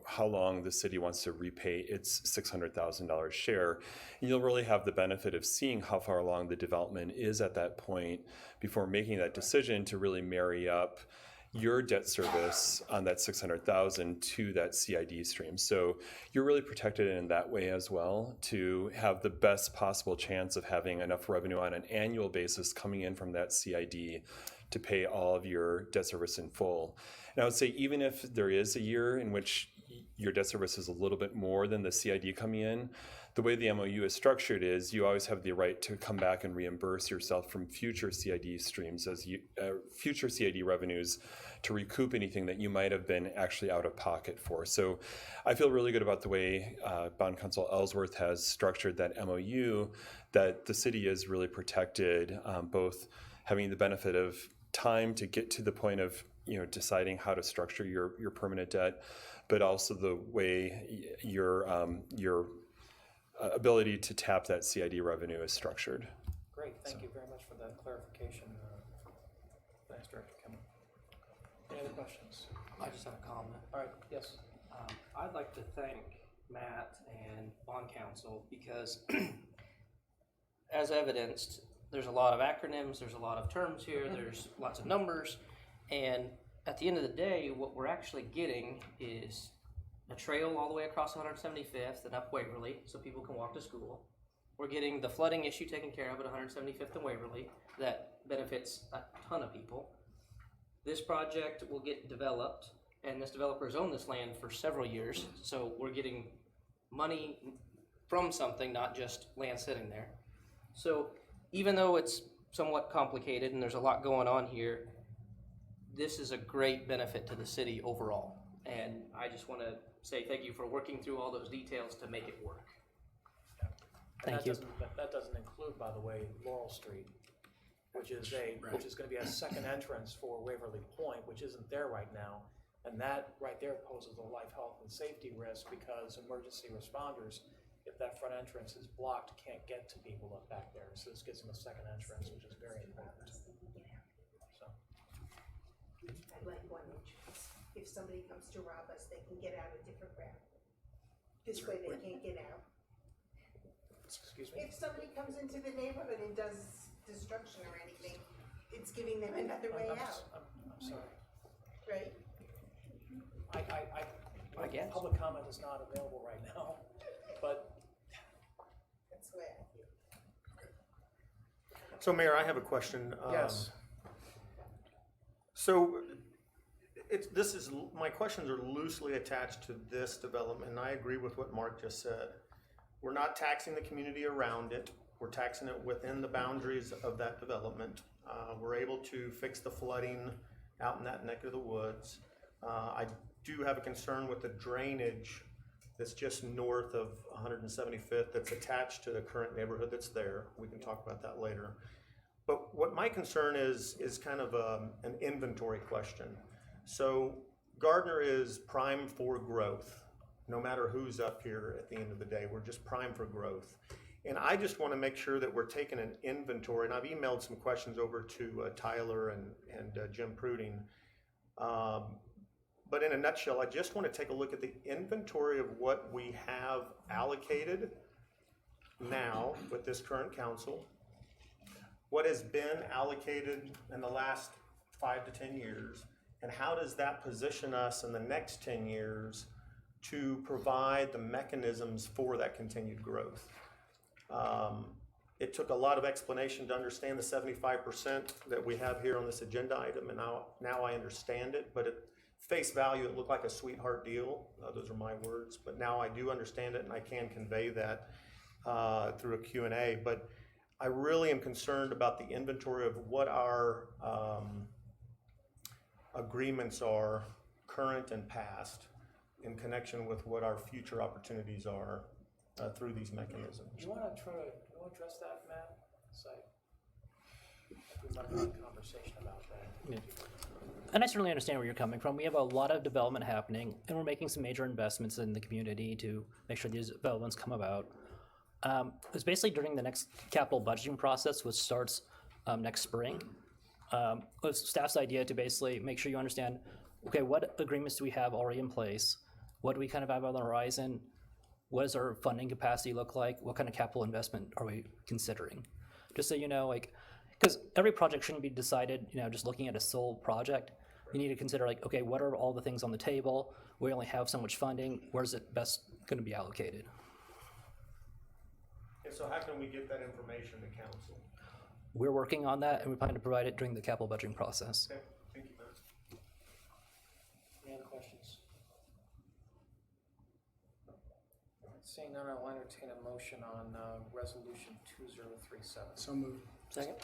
how long the city wants to repay its $600,000 share. And you'll really have the benefit of seeing how far along the development is at that point before making that decision to really marry up your debt service on that $600,000 to that CID stream. So you're really protected in that way as well to have the best possible chance of having enough revenue on an annual basis coming in from that CID to pay all of your debt service in full. And I would say even if there is a year in which your debt service is a little bit more than the CID coming in, the way the MOU is structured is you always have the right to come back and reimburse yourself from future CID streams as future CID revenues to recoup anything that you might have been actually out of pocket for. So I feel really good about the way Bond Counsel Ellsworth has structured that MOU, that the city is really protected, both having the benefit of time to get to the point of deciding how to structure your permanent debt, but also the way your ability to tap that CID revenue is structured. Great, thank you very much for that clarification. Thanks, Director Kimmel. Any other questions? I just have a comment. All right, yes. I'd like to thank Matt and Bond Counsel because, as evidenced, there's a lot of acronyms, there's a lot of terms here, there's lots of numbers, and at the end of the day, what we're actually getting is a trail all the way across 175th and up Waverly so people can walk to school. We're getting the flooding issue taken care of at 175th and Waverly that benefits a ton of people. This project will get developed, and this developer has owned this land for several years, so we're getting money from something, not just land sitting there. So even though it's somewhat complicated and there's a lot going on here, this is a great benefit to the city overall. And I just want to say thank you for working through all those details to make it work. Thank you. That doesn't include, by the way, Laurel Street, which is going to be a second entrance for Waverly Point, which isn't there right now. And that right there poses a life, health, and safety risk because emergency responders, if that front entrance is blocked, can't get to people up back there. So this gives them a second entrance, which is very important. So. I'd like one entrance. If somebody comes to rob us, they can get out a different route. This way they can't get out. Excuse me? If somebody comes into the neighborhood and does destruction or anything, it's giving them another way out, I'm sorry. right? I guess. Public comment is not available right now, but. That's the way I feel. So Mayor, I have a question. Yes. So my questions are loosely attached to this development, and I agree with what Mark just said. We're not taxing the community around it. We're taxing it within the boundaries of that development. We're able to fix the flooding out in that neck of the woods. I do have a concern with the drainage that's just north of 175th that's attached to the current neighborhood that's there. We can talk about that later. But what my concern is kind of an inventory question. So Gardner is primed for growth. No matter who's up here at the end of the day, we're just primed for growth. And I just want to make sure that we're taking an inventory, and I've emailed some questions over to Tyler and Jim Pruding. But in a nutshell, I just want to take a look at the inventory of what we have allocated now with this current council, what has been allocated in the last 5 to 10 years, and how does that position us in the next 10 years to provide the mechanisms for that continued growth. It took a lot of explanation to understand the 75% that we have here on this agenda item, and now I understand it, but at face value, it looked like a sweetheart deal. Those are my words, but now I do understand it, and I can convey that through a Q&A. But I really am concerned about the inventory of what our agreements are, current and past, in connection with what our future opportunities are through these mechanisms. Do you want to address that, Matt? We might have a conversation about that. Yeah. And I certainly understand where you're coming from. We have a lot of development happening, and we're making some major investments in the community to make sure these developments come about. It's basically during the next capital budgeting process, which starts next spring. It's staff's idea to basically make sure you understand, okay, what agreements do we have already in place? What do we kind of have on the horizon? What does our funding capacity look like? What kind of capital investment are we considering? Just so you know, like, because every project shouldn't be decided, just looking at a sole project. You need to consider, like, okay, what are all the things on the table? We only have so much funding. Where's it best going to be allocated? And so how can we get that information to council? We're working on that, and we plan to provide it during the capital budgeting process. Okay, thank you, Matt. Any other questions? Seeing none, I'll entertain a motion on resolution 2037. So moved. Second.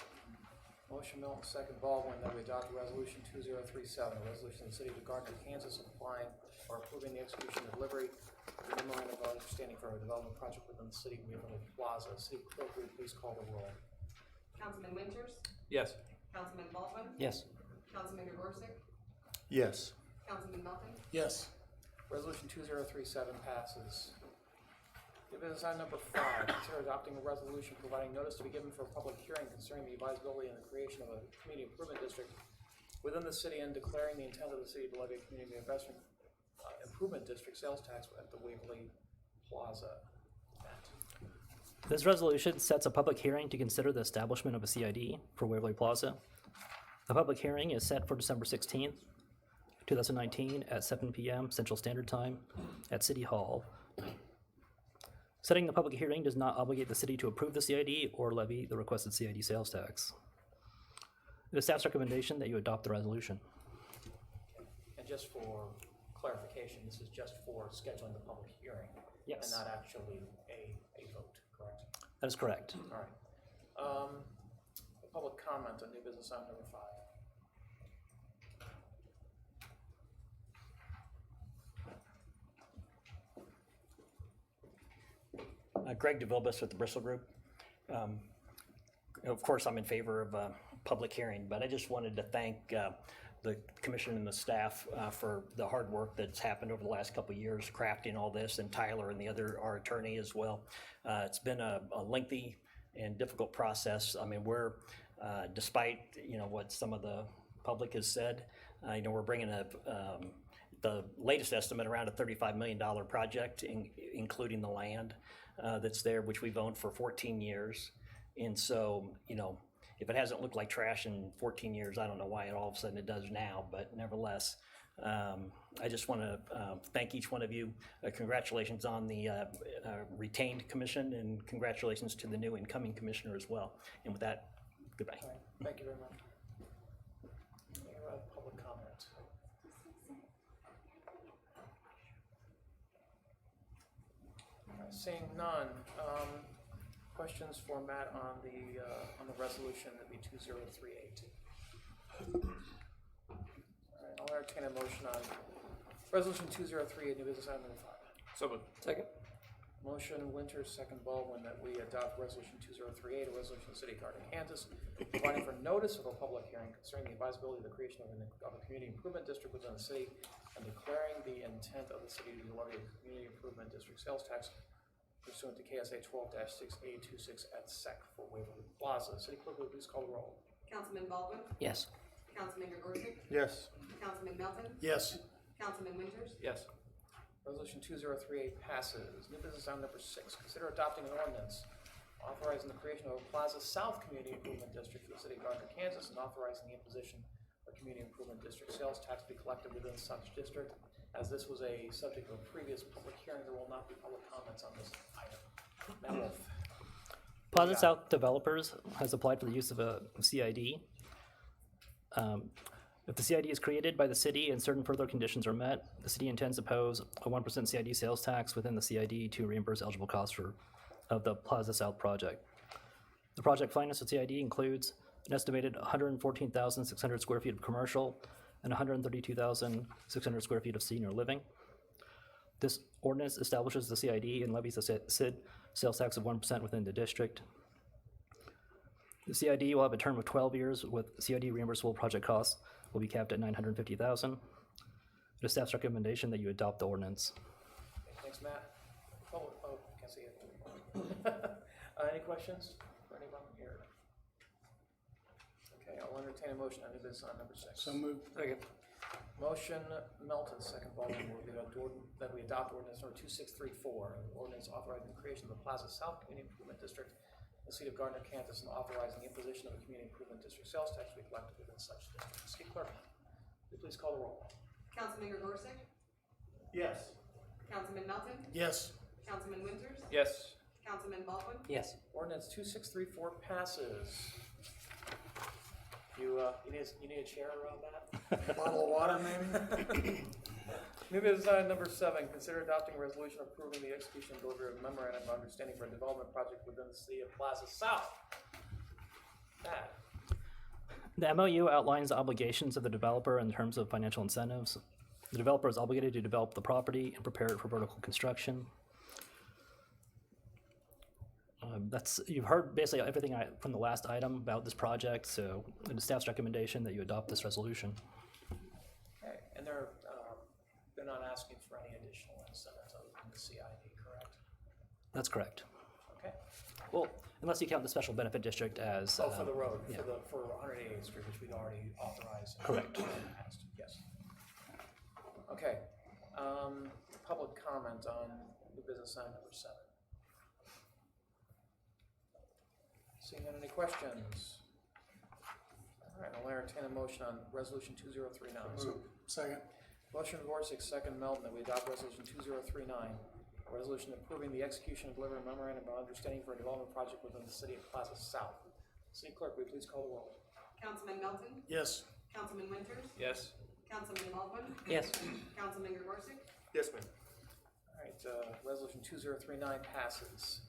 Motion Milton, second Baldwin, that we adopt resolution 2037, a resolution of the city of Gardner, Kansas, applying or approving the execution and delivery of the memorandum of understanding for a development project within the city of Waverly Plaza. City clerk, will you please call the roll? Councilman Winters, Yes. Councilman Baldwin, Yes. Councilman Gorsick, Yes. Councilman Melton, Yes. Resolution 2037 passes. New business item number 5, consider adopting a resolution providing notice to be given for a public hearing concerning the advisability and the creation of a community improvement district within the city and declaring the intent of the city to levy a community investment improvement district sales tax at the Waverly Plaza. This resolution sets a public hearing to consider the establishment of a CID for Waverly Plaza. The public hearing is set for December 16th, 2019 at 7 p.m. Central Standard Time at City Hall. Setting the public hearing does not obligate the city to approve the CID or levy the requested CID sales tax. It is staff's recommendation that you adopt the resolution. And just for clarification, this is just for scheduling the public hearing. Yes. And not actually a vote, correct? That is correct. All right. Public comment on new business item number 5. Greg DeVilbus with the Bristol Group. Of course, I'm in favor of a public hearing, but I just wanted to thank the commission and the staff for the hard work that's happened over the last couple of years crafting all this, and Tyler and our attorney as well. It's been a lengthy and difficult process. I mean, we're, despite, what some of the public has said, we're bringing the latest estimate around a $35 million project, including the land that's there, which we've owned for 14 years. And so, if it hasn't looked like trash in 14 years, I don't know why all of a sudden it does now, but nevertheless, I just want to thank each one of you. Congratulations on the retained commission, and congratulations to the new incoming commissioner as well. And with that, goodbye. Thank you very much. Any public comment? Seeing none. Questions for Matt on the resolution that'd be 2038. All right, I'll entertain a motion on resolution 2038, new business item number 5. So moved. Second. Motion Winters, second Baldwin, that we adopt resolution 2038, a resolution of the city of Gardner, Kansas, providing for notice of a public hearing concerning the advisability of the creation of a community improvement district within the city, and declaring the intent of the city to levy a community improvement district sales tax pursuant to KSA 12-6A26 at SEC for Waverly Plaza. City Clerk, will you please call the roll? Councilman Baldwin? Yes. Councilman Gorsuch? Yes. Councilman Melton? Yes. Councilman Winters? Yes. Resolution 2038 passes. New business item number 6. Consider adopting an ordinance authorizing the creation of a Plaza South Community Improvement District for the city of Gardner, Kansas, and authorizing the imposition of community improvement district sales tax to be collected within such district. As this was a subject of a previous public hearing, there will not be public comments on this item. Matt Wolf. Plaza South Developers has applied for the use of a CID. If the CID is created by the city and certain further conditions are met, the city intends to pose a 1% CID sales tax within the CID to reimburse eligible costs of the Plaza South project. The project financed with CID includes an estimated 114,600 square feet of commercial and 132,600 square feet of senior living. This ordinance establishes the CID and levies a SID sales tax of 1% within the district. The CID will have a term of 12 years, with CID reimbursable project costs will be capped at $950,000. It is staff's recommendation that you adopt the ordinance. Thanks, Matt. Oh, can't see it. Any questions for anyone here? Okay, I'll entertain a motion on new business on number 6. So moved. Second. Motion Melton, second Baldwin, will be that we adopt ordinance number 2634, an ordinance authorizing the creation of the Plaza South Community Improvement District in the city of Gardner, Kansas, and authorizing the imposition of a community improvement district sales tax to be collected within such district. City Clerk, will you please call the roll? Councilman Gorsuch? Yes. Councilman Melton? Yes. Councilman Winters? Yes. Councilman Baldwin? Yes. Ordinance 2634 passes. You need a chair around that? Bottle of water, maybe? New business item number 7, consider adopting a resolution approving the execution and delivery of a memorandum of understanding for a development project within the city of Plaza South. Matt. The MOU outlines the obligations of the developer in terms of financial incentives. The developer is obligated to develop the property and prepare it for vertical construction. You've heard basically everything from the last item about this project, so it is staff's recommendation that you adopt this resolution. Okay, and they're not asking for any additional incentives other than the CID, correct? That's correct. Okay. Well, unless you count the special benefit district as. For the road, yeah. for 188th Street, which we'd already authorized. Correct. In the past, yes. Okay, public comment on new business item number 7. Seeing none, any questions? All right, I'll entertain a motion on resolution 2039. Second. Motion Gorsuch, second Melton, that we adopt resolution 2039, a resolution approving the execution and delivery of memorandum of understanding for a development project within the city of Plaza South. City Clerk, will you please call the roll? Councilman Melton? Yes. Councilman Winters? Yes. Councilman Baldwin? Yes. Councilman Gorsuch? Yes, ma'am. All right, resolution 2039 passes.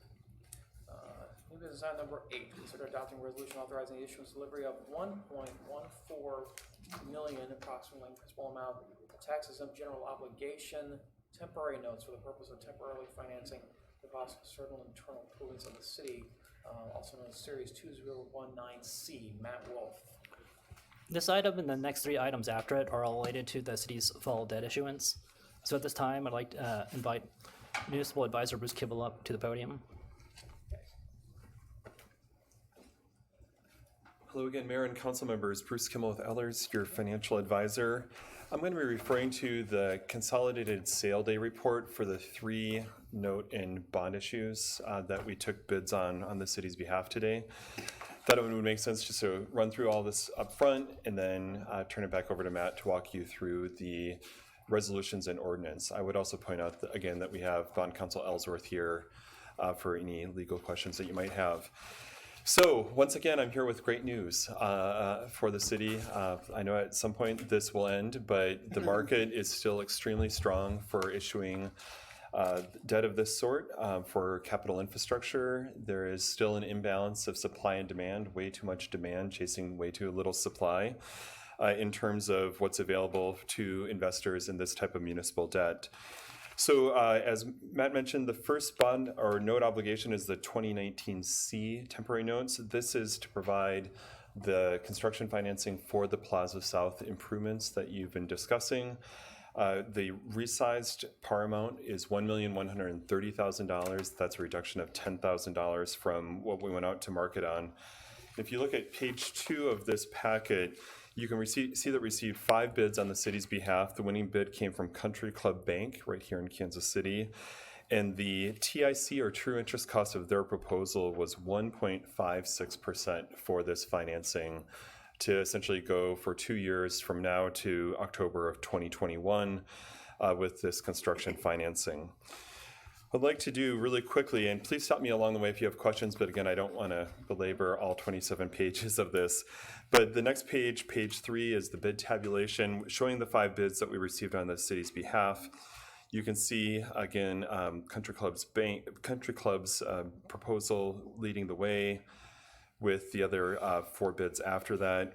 New business item number 8, consider adopting a resolution authorizing the issuance and delivery of $1.14 million approximately principal amount of tax exempt general obligation temporary notes for the purpose of temporarily financing Deposit certain internal improvements of the city, also known as Series 2019C. Matt Wolf. This item and the next three items after it are all related to the city's fall debt issuance. So at this time, I'd like to invite Municipal Advisor Bruce Kibble up to the podium. Hello again, Mayor and Council members. Bruce Kimmel with Ellers, your financial advisor. I'm going to be referring to the consolidated sale day report for the 3 note and bond issues that we took bids on the city's behalf today. Thought it would make sense just to run through all this up front and then turn it back over to Matt to walk you through the resolutions and ordinance. I would also point out that, again, that we have Bond Counsel Ellsworth here for any legal questions that you might have. So once again, I'm here with great news for the city. I know at some point this will end, but the market is still extremely strong for issuing debt of this sort for capital infrastructure. There is still an imbalance of supply and demand, way too much demand chasing way too little supply in terms of what's available to investors in this type of municipal debt. So as Matt mentioned, the first bond or note obligation is the 2019C temporary notes. This is to provide the construction financing for the Plaza South improvements that you've been discussing. The resized par amount is $1,130,000. That's a reduction of $10,000 from what we went out to market on. If you look at page 2 of this packet, you can see that we received 5 bids on the city's behalf. The winning bid came from Country Club Bank right here in Kansas City. And the TIC, or true interest cost of their proposal, was 1.56% for this financing to essentially go for 2 years from now to October of 2021 with this construction financing. I'd like to do really quickly, and please stop me along the way if you have questions, but again, I don't want to belabor all 27 pages of this. But the next page, page 3, is the bid tabulation showing the 5 bids that we received on the city's behalf. You can see, again, Country Club's proposal leading the way with the other 4 bids after that.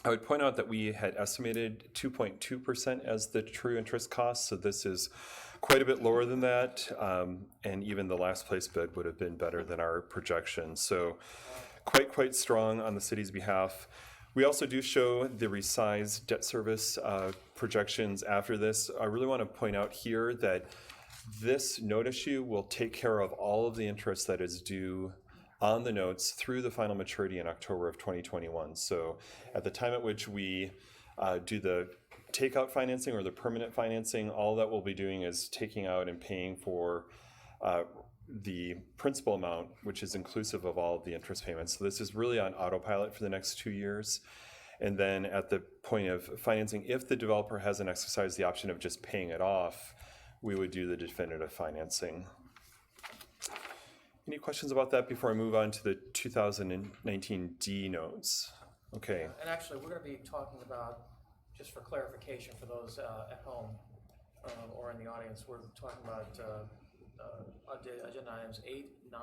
I would point out that we had estimated 2.2% as the true interest cost, so this is quite a bit lower than that, and even the last place bid would have been better than our projections. So quite strong on the city's behalf. We also do show the resized debt service projections after this. I really want to point out here that this note issue will take care of all of the interest that is due on the notes through the final maturity in October of 2021. So at the time at which we do the takeout financing or the permanent financing, all that we'll be doing is taking out and paying for the principal amount, which is inclusive of all of the interest payments. So this is really on autopilot for the next 2 years. And then at the point of financing, if the developer hasn't exercised the option of just paying it off, we would do the definitive financing. Any questions about that before I move on to the 2019 D notes? Okay. And actually, we're going to be talking about, just for clarification for those at home or in the audience, we're talking about agenda items 8, 9,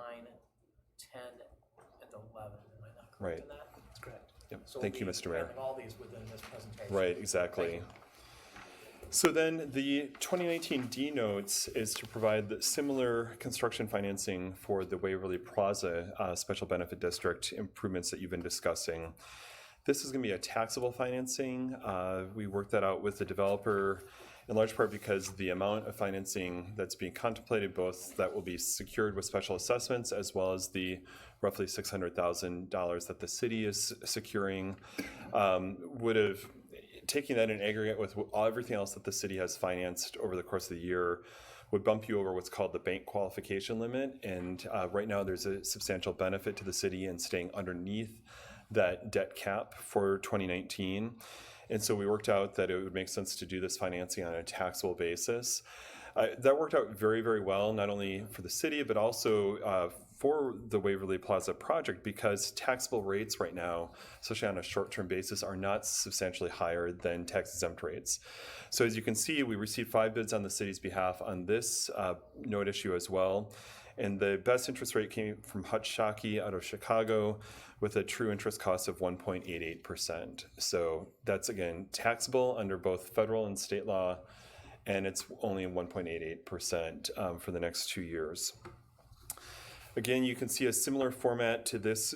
10, and 11. Am I not correct Right. in that? That's correct. Yep. So Thank you, Mr. Mayor. handling all these within this presentation. Right, exactly. So then the 2019 D notes is to provide the similar construction financing for the Waverly Plaza Special Benefit District improvements that you've been discussing. This is going to be a taxable financing. We worked that out with the developer in large part because the amount of financing that's being contemplated, both that will be secured with special assessments as well as the roughly $600,000 that the city is securing, would have, taking that in aggregate with everything else that the city has financed over the course of the year, would bump you over what's called the bank qualification limit. And right now there's a substantial benefit to the city in staying underneath that debt cap for 2019. And so we worked out that it would make sense to do this financing on a taxable basis. That worked out very, very well, not only for the city, but also for the Waverly Plaza project, because taxable rates right now, especially on a short-term basis, are not substantially higher than tax-exempt rates. So as you can see, we received 5 bids on the city's behalf on this note issue as well. And the best interest rate came from Hutch Shockey out of Chicago with a true interest cost of 1.88%. So that's, again, taxable under both federal and state law, and it's only 1.88% for the next 2 years. Again, you can see a similar format to this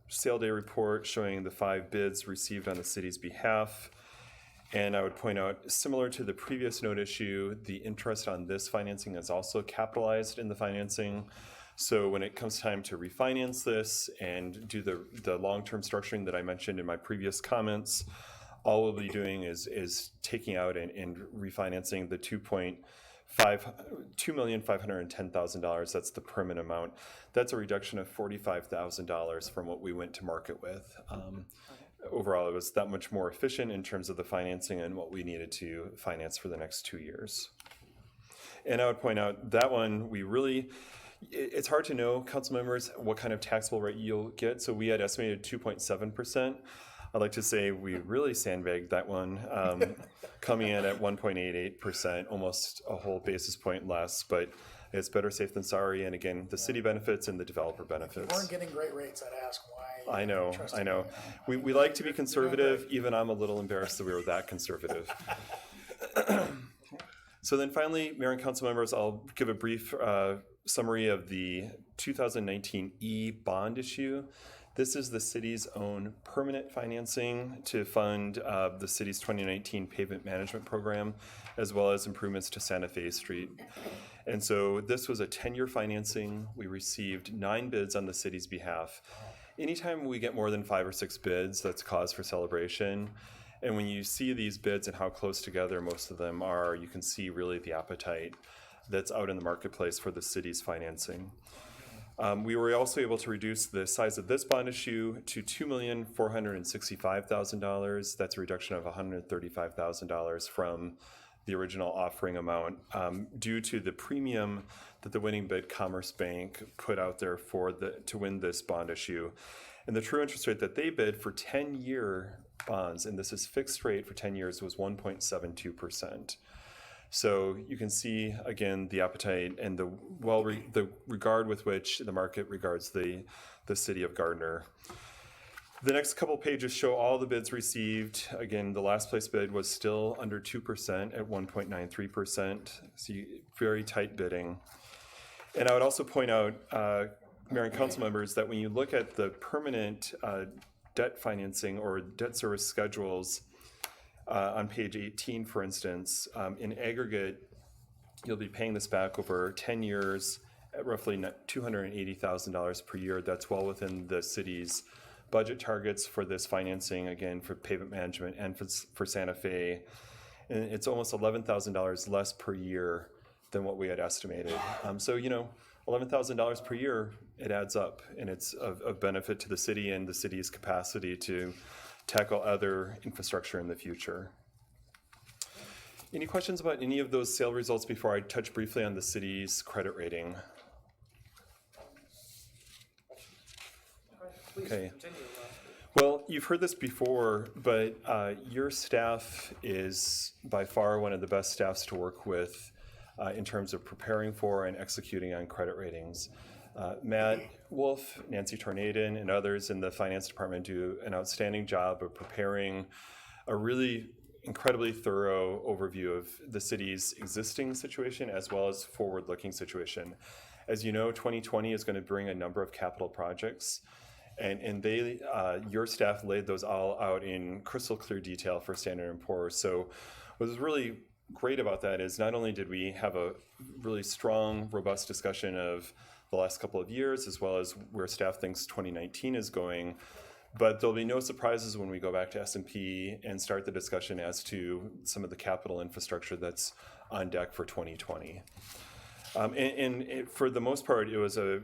sale day report showing the 5 bids received on the city's behalf. And I would point out, similar to the previous note issue, the interest on this financing is also capitalized in the financing. So when it comes time to refinance this and do the long-term structuring that I mentioned in my previous comments, all we'll be doing is taking out and refinancing the $2,510,000. That's the permanent amount. That's a reduction of $45,000 from what we went to market with. Overall, it was that much more efficient in terms of the financing and what we needed to finance for the next 2 years. And I would point out that one, it's hard to know, council members, what kind of taxable rate you'll get. So we had estimated 2.7%. I'd like to say we really sandbagged that one, coming in at 1.88%, almost a whole basis point less, but it's better safe than sorry. And again, the city benefits and the developer benefits. If we weren't getting great rates, I'd ask why. I know. We like to be conservative. Even I'm a little embarrassed that we were that conservative. So then finally, Mayor and council members, I'll give a brief summary of the 2019 E bond issue. This is the city's own permanent financing to fund the city's 2019 pavement management program, as well as improvements to Santa Fe Street. And so this was a 10-year financing. We received 9 bids on the city's behalf. Anytime we get more than 5 or 6 bids, that's cause for celebration. And when you see these bids and how close together most of them are, you can see really the appetite that's out in the marketplace for the city's financing. We were also able to reduce the size of this bond issue to $2,465,000. That's a reduction of $135,000 from the original offering amount, due to the premium that the winning bid, Commerce Bank, put out there to win this bond issue. And the true interest rate that they bid for 10-year bonds, and this is fixed rate for 10 years, was 1.72%. So you can see, again, the appetite and the regard with which the market regards the city of Gardner. The next couple pages show all the bids received. Again, the last place bid was still under 2% at 1.93%. So very tight bidding. And I would also point out, Mayor and council members, that when you look at the permanent debt financing or debt service schedules on page 18, for instance, in aggregate, you'll be paying this back over 10 years at roughly $280,000 per year. That's well within the city's budget targets for this financing, again, for pavement management and for Santa Fe. And it's almost $11,000 less per year than what we had estimated. So, $11,000 per year, it adds up, and it's of benefit to the city and the city's capacity to tackle other infrastructure in the future. Any questions about any of those sale results before I touch briefly on the city's credit rating? Okay. Well, you've heard this before, but your staff is by far one of the best staffs to work with in terms of preparing for and executing on credit ratings. Matt Wolf, Nancy Tornadin, and others in the finance department do an outstanding job of preparing a really incredibly thorough overview of the city's existing situation as well as forward-looking situation. As you know, 2020 is going to bring a number of capital projects, and your staff laid those all out in crystal clear detail for Standard & Poor's. So what was really great about that is not only did we have a really strong, robust discussion of the last couple of years, as well as where staff thinks 2019 is going, but there'll be no surprises when we go back to S&P and start the discussion as to some of the capital infrastructure that's on deck for 2020. For the most part, it was a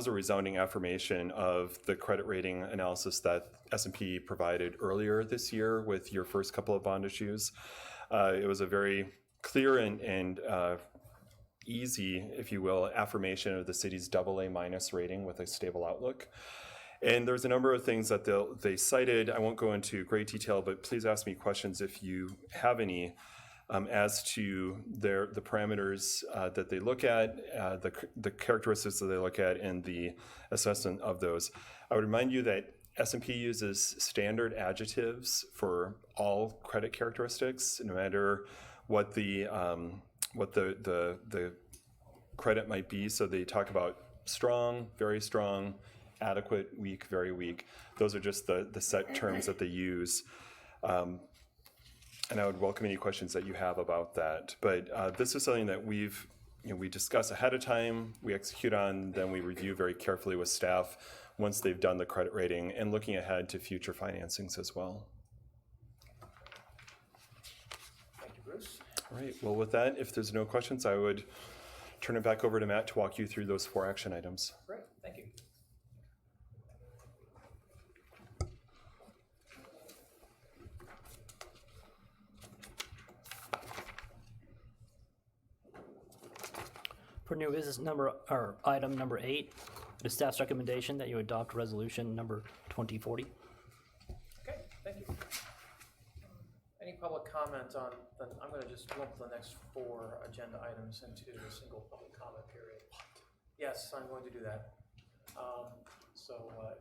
resounding affirmation of the credit rating analysis that S&P provided earlier this year with your first couple of bond issues. It was a very clear and easy, if you will, affirmation of the city's AA- rating with a stable outlook. And there's a number of things that they cited. I won't go into great detail, but please ask me questions if you have any as to the parameters that they look at, the characteristics that they look at, and the assessment of those. I would remind you that S&P uses standard adjectives for all credit characteristics, no matter what the credit might be. So they talk about strong, very strong, adequate, weak, very weak. Those are just the set terms that they use. And I would welcome any questions that you have about that. But this is something that we discuss ahead of time, we execute on, then we review very carefully with staff once they've done the credit rating and looking ahead to future financings as well. Thank you, Bruce. All right, well, with that, if there's no questions, I would turn it back over to Matt to walk you through those 4 action items. Great, thank you. For new business item number 8, it is staff's recommendation that you adopt resolution number 2040. Okay, thank you. Any public comment on, I'm going to just lump the next 4 agenda items into a single public comment period. Yes, I'm going to do that. If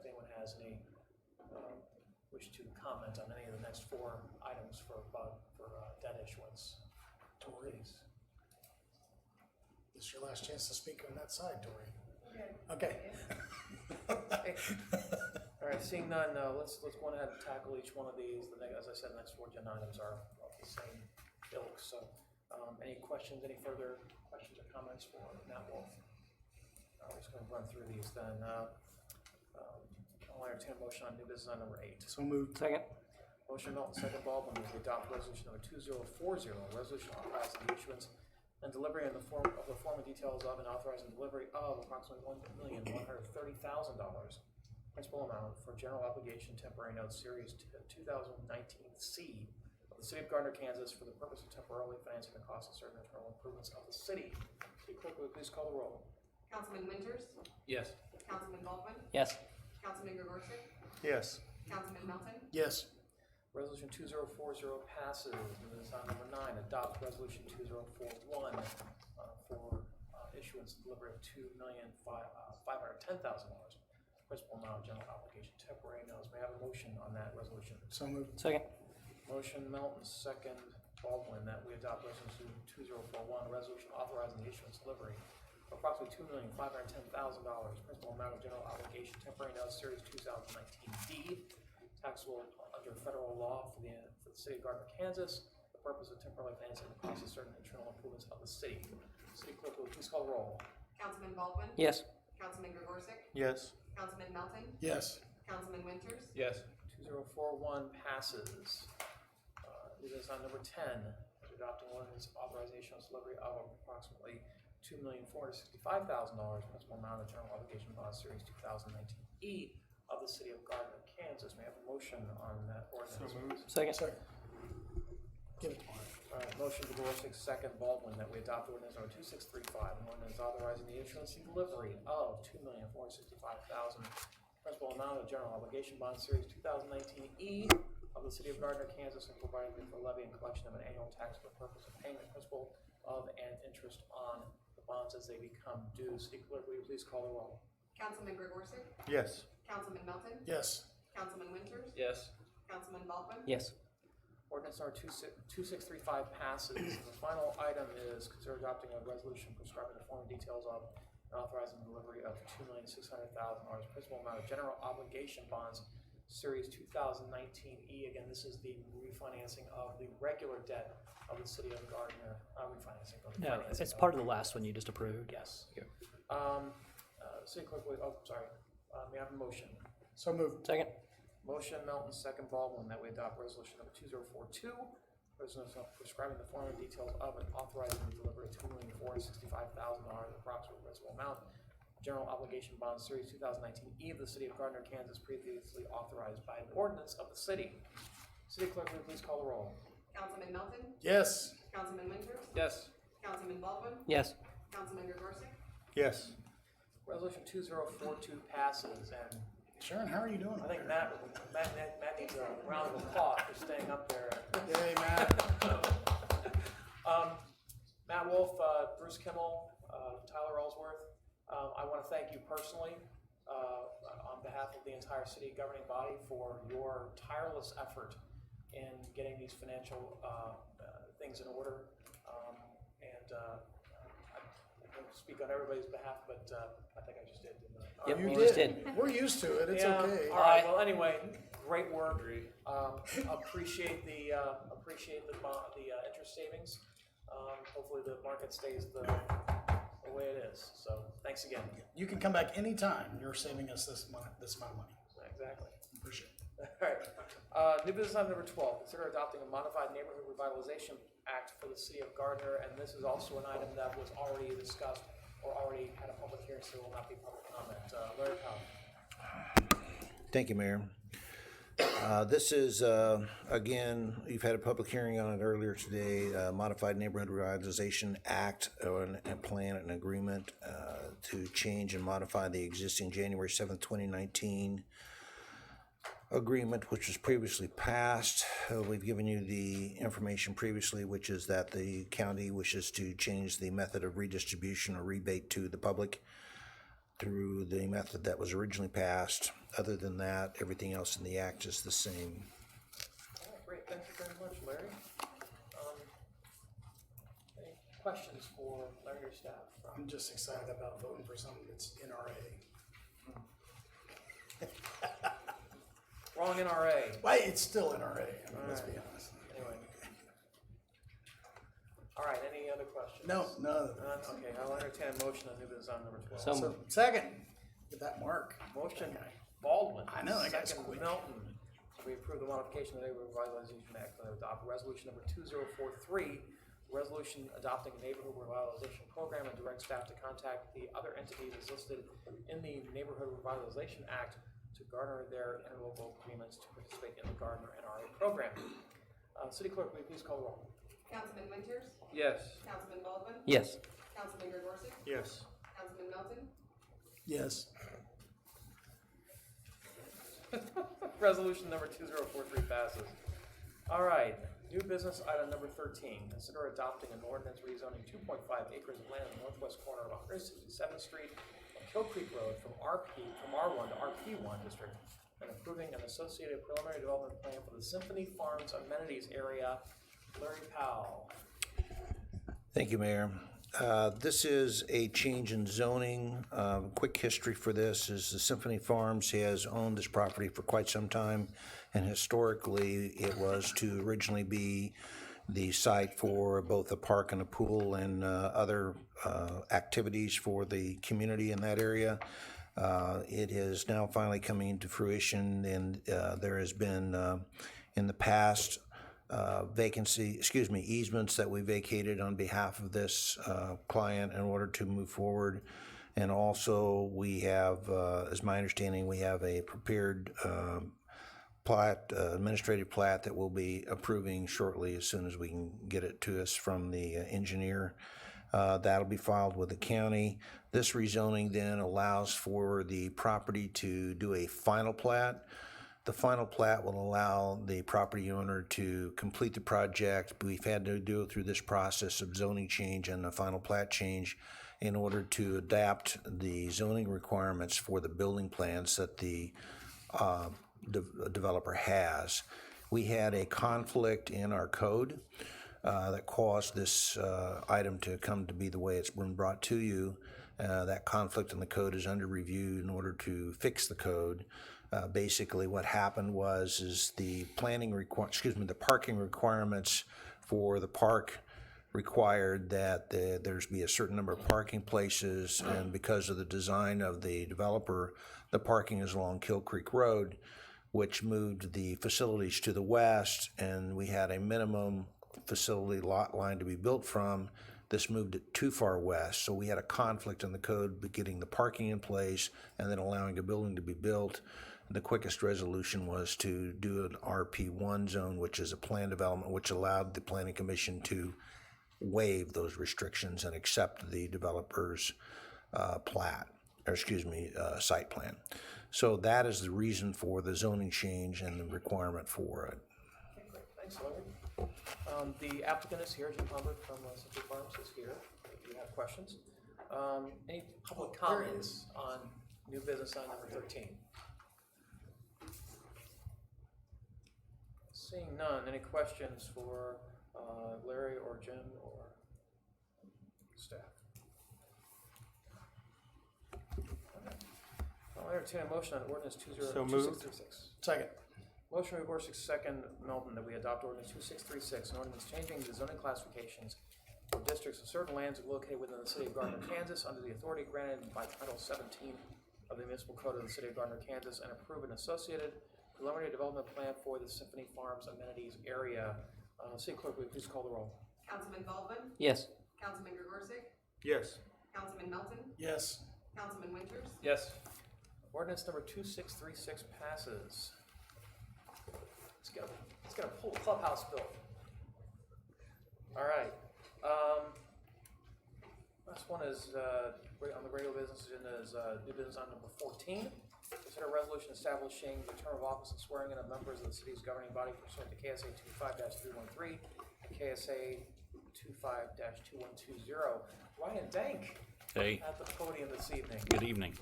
anyone has any wish to comment on any of the next 4 items for debt issuance, please. This is your last chance to speak on that side, Tori. Okay. All right, seeing none, let's go ahead and tackle each one of these. As I said, the next 4 agenda items are of the same ilk. So, any questions, any further questions or comments for Matt Wolf? We're just going to run through these then. I'll entertain a motion on new business item number 8. So moved. Second. Motion Milton, second Baldwin, to adopt resolution number 2040, resolution authorizing the issuance and delivery in the form and details of and authorizing delivery of approximately $1,130,000 principal amount for general obligation temporary notes series 2019C of the city of Gardner, Kansas for the purpose of temporarily financing the cost of certain internal improvements of the city. City Clerk, will you please call the roll? Councilman Winters? Yes. Councilman Baldwin? Yes. Councilman Gregorczyk? Yes. Councilman Melton? Yes. Resolution 2040 passes. And this is on number 9, adopt resolution 2041 for issuance and delivery of $2,510,000 principal amount of general obligation temporary notes. May I have a motion on that resolution? So moved. Second. Motion Melton, second Baldwin, that we adopt resolution 2041, resolution authorizing the issuance and delivery of approximately $2,510,000 principal amount of general obligation temporary notes series 2019D, taxable under federal law for the city of Gardner, Kansas, for the purpose of temporarily financing the cost of certain internal improvements of the city. City Clerk, will you please call the roll? Councilman Baldwin? Yes. Councilman Gregorczyk? Yes. Councilman Melton? Yes. Councilman Winters? Yes. 2041 passes. New business item number 10, adopting ordinance authorization of delivery of approximately $2,465,000 principal amount of general obligation bond series 2019E of the city of Gardner, Kansas. May I have a motion on that ordinance? So moved. Second. Give it to Mark. All right, motion Gregorczyk, second Baldwin, that we adopt ordinance number 2635, an ordinance authorizing the issuance and delivery of $2,465,000 principal amount of general obligation bond series 2019E of the city of Gardner, Kansas, and providing for levy and collection of an annual tax for the purpose of paying the principal of and interest on the bonds as they become due. City Clerk, will you please call the roll? Councilman Gregorczyk? Yes. Councilman Melton? Yes. Councilman Winters? Yes. Councilman Baldwin? Yes. Ordinance number 2635 passes. The final item is consider adopting a resolution prescribing the form and details of and authorizing the delivery of $2,600,000 principal amount of general obligation bonds series 2019E. Again, this is the refinancing of the regular debt of the city of Gardner. Refinancing. Yeah, it's part of the last one you just approved. Yes. City Clerk, may I have a motion? So moved. Second. Motion Melton, second Baldwin, that we adopt resolution number 2042, resolution prescribing the form and details of and authorizing the delivery of $2,465,000 approximate principal amount general obligation bond series 2019E of the city of Gardner, Kansas, previously authorized by an ordinance of the city. City Clerk, will you please call the roll? Councilman Melton? Yes. Councilman Winters? Yes. Councilman Baldwin? Yes. Councilman Gregorczyk? Yes. Resolution 2042 passes, and Sharon, how are you doing? I think Matt needs a round of applause for staying up there. Yay, Matt. Matt Wolf, Bruce Kimmel, Tyler Ellsworth, I want to thank you personally on behalf of the entire city governing body for your tireless effort in getting these financial things in order. speak on everybody's behalf, but I think I just did, didn't I? Yep, You you did. just did. We're used to it. It's Yeah, okay. all right, well, anyway, great work. Appreciate the interest savings. Hopefully the market stays the way it is. So thanks again. You can come back anytime. You're saving us this amount of money. Exactly. Appreciate it. All right. New business item number 12. Consider adopting a modified neighborhood revitalization act for the city of Gardner, and this is also an item that was already discussed or already had a public hearing, so will not be public comment. Larry Powell. Thank you, Mayor. This is, again, you've had a public hearing on it earlier today, Modified Neighborhood Revitalization Act, or a plan and agreement to change and modify the existing January 7th, 2019 agreement, which was previously passed. We've given you the information previously, which is that the county wishes to change the method of redistribution or rebate to the public through the method that was originally passed. Other than that, everything else in the act is the same. All right, great. Thank you very much, Larry. Any questions for Larry or staff? I'm just excited about voting for something that's NRA. Wrong NRA. Why, it's still NRA. I mean, let's be honest. Anyway. All right, any other questions? No. Okay, I'll entertain a motion on new business item number 12. So, second, with that mark. Motion, Baldwin. I know, that guy's Second, quick. Milton. We approve the modification of the Neighborhood Revitalization Act and adopt resolution number 2043, resolution adopting a neighborhood revitalization program, and direct staff to contact the other entities as listed in the Neighborhood Revitalization Act to garner their interlocal agreements to participate in the Gardner NRA program. City Clerk, will you please call the roll? Councilman Winters? Yes. Councilman Baldwin? Yes. Councilman Gregorczyk? Yes. Councilman Melton? Yes. Resolution number 2043 passes. All right, new business item number 13. Consider adopting an ordinance rezoning 2.5 acres of land in the northwest corner of 167th Street and Kill Creek Road from R1 to RP1 district, and approving an associated preliminary development plan for the Symphony Farms amenities area. Larry Powell. Thank you, Mayor. This is a change in zoning. Quick history for this is the Symphony Farms has owned this property for quite some time, and historically it was to originally be the site for both a park and a pool and other activities for the community in that area. It is now finally coming into fruition, and there has been in the past easements that we vacated on behalf of this client in order to move forward. And also we have, as my understanding, we have a prepared plat, administrative plat that we'll be approving shortly as soon as we can get it to us from the engineer. That'll be filed with the county. This rezoning then allows for the property to do a final plat. The final plat will allow the property owner to complete the project. We've had to do it through this process of zoning change and the final plat change in order to adapt the zoning requirements for the building plans that the developer has. We had a conflict in our code that caused this item to come to be the way it's been brought to you. That conflict in the code is under review in order to fix the code. Basically, what happened was the the parking requirements for the park required that there's be a certain number of parking places, and because of the design of the developer, the parking is along Kill Creek Road, which moved the facilities to the west, and we had a minimum facility lot line to be built from. This moved it too far west, so we had a conflict in the code getting the parking in place and then allowing a building to be built. The quickest resolution was to do an RP1 zone, which is a plan development, which allowed the Planning Commission to waive those restrictions and accept the developer's site plan. So that is the reason for the zoning change and the requirement for it. Okay, great. Thanks, Larry. The applicant is here, Jim Humbert from Symphony Farms is here. If you have questions. Any public comments on new business item number 13? Seeing none, any questions for Larry or Jim or staff? I'll entertain a motion on ordinance So moved. 2636. Second. Motion by Gorsuch, second Melton, that we adopt ordinance 2636, an ordinance changing the zoning classifications for districts of certain lands located within the city of Gardner, Kansas, under the authority granted by Title 17 of the Municipal Code of the City of Gardner, Kansas, and approve an associated preliminary development plan for the Symphony Farms amenities area. City Clerk, will you please call the roll? Councilman Baldwin? Yes. Councilman Gregorczyk? Yes. Councilman Melton? Yes. Councilman Winters? Yes. Ordinance number 2636 passes. Let's get a pool clubhouse built. All right. Last one is on the regular business agenda is new business on number 14. Consider a resolution establishing the term of office and swearing in of members of the city's governing body pursuant to KSA 25-313 and KSA 25-2120. Ryan Dank Hey. at the podium this evening. Good evening.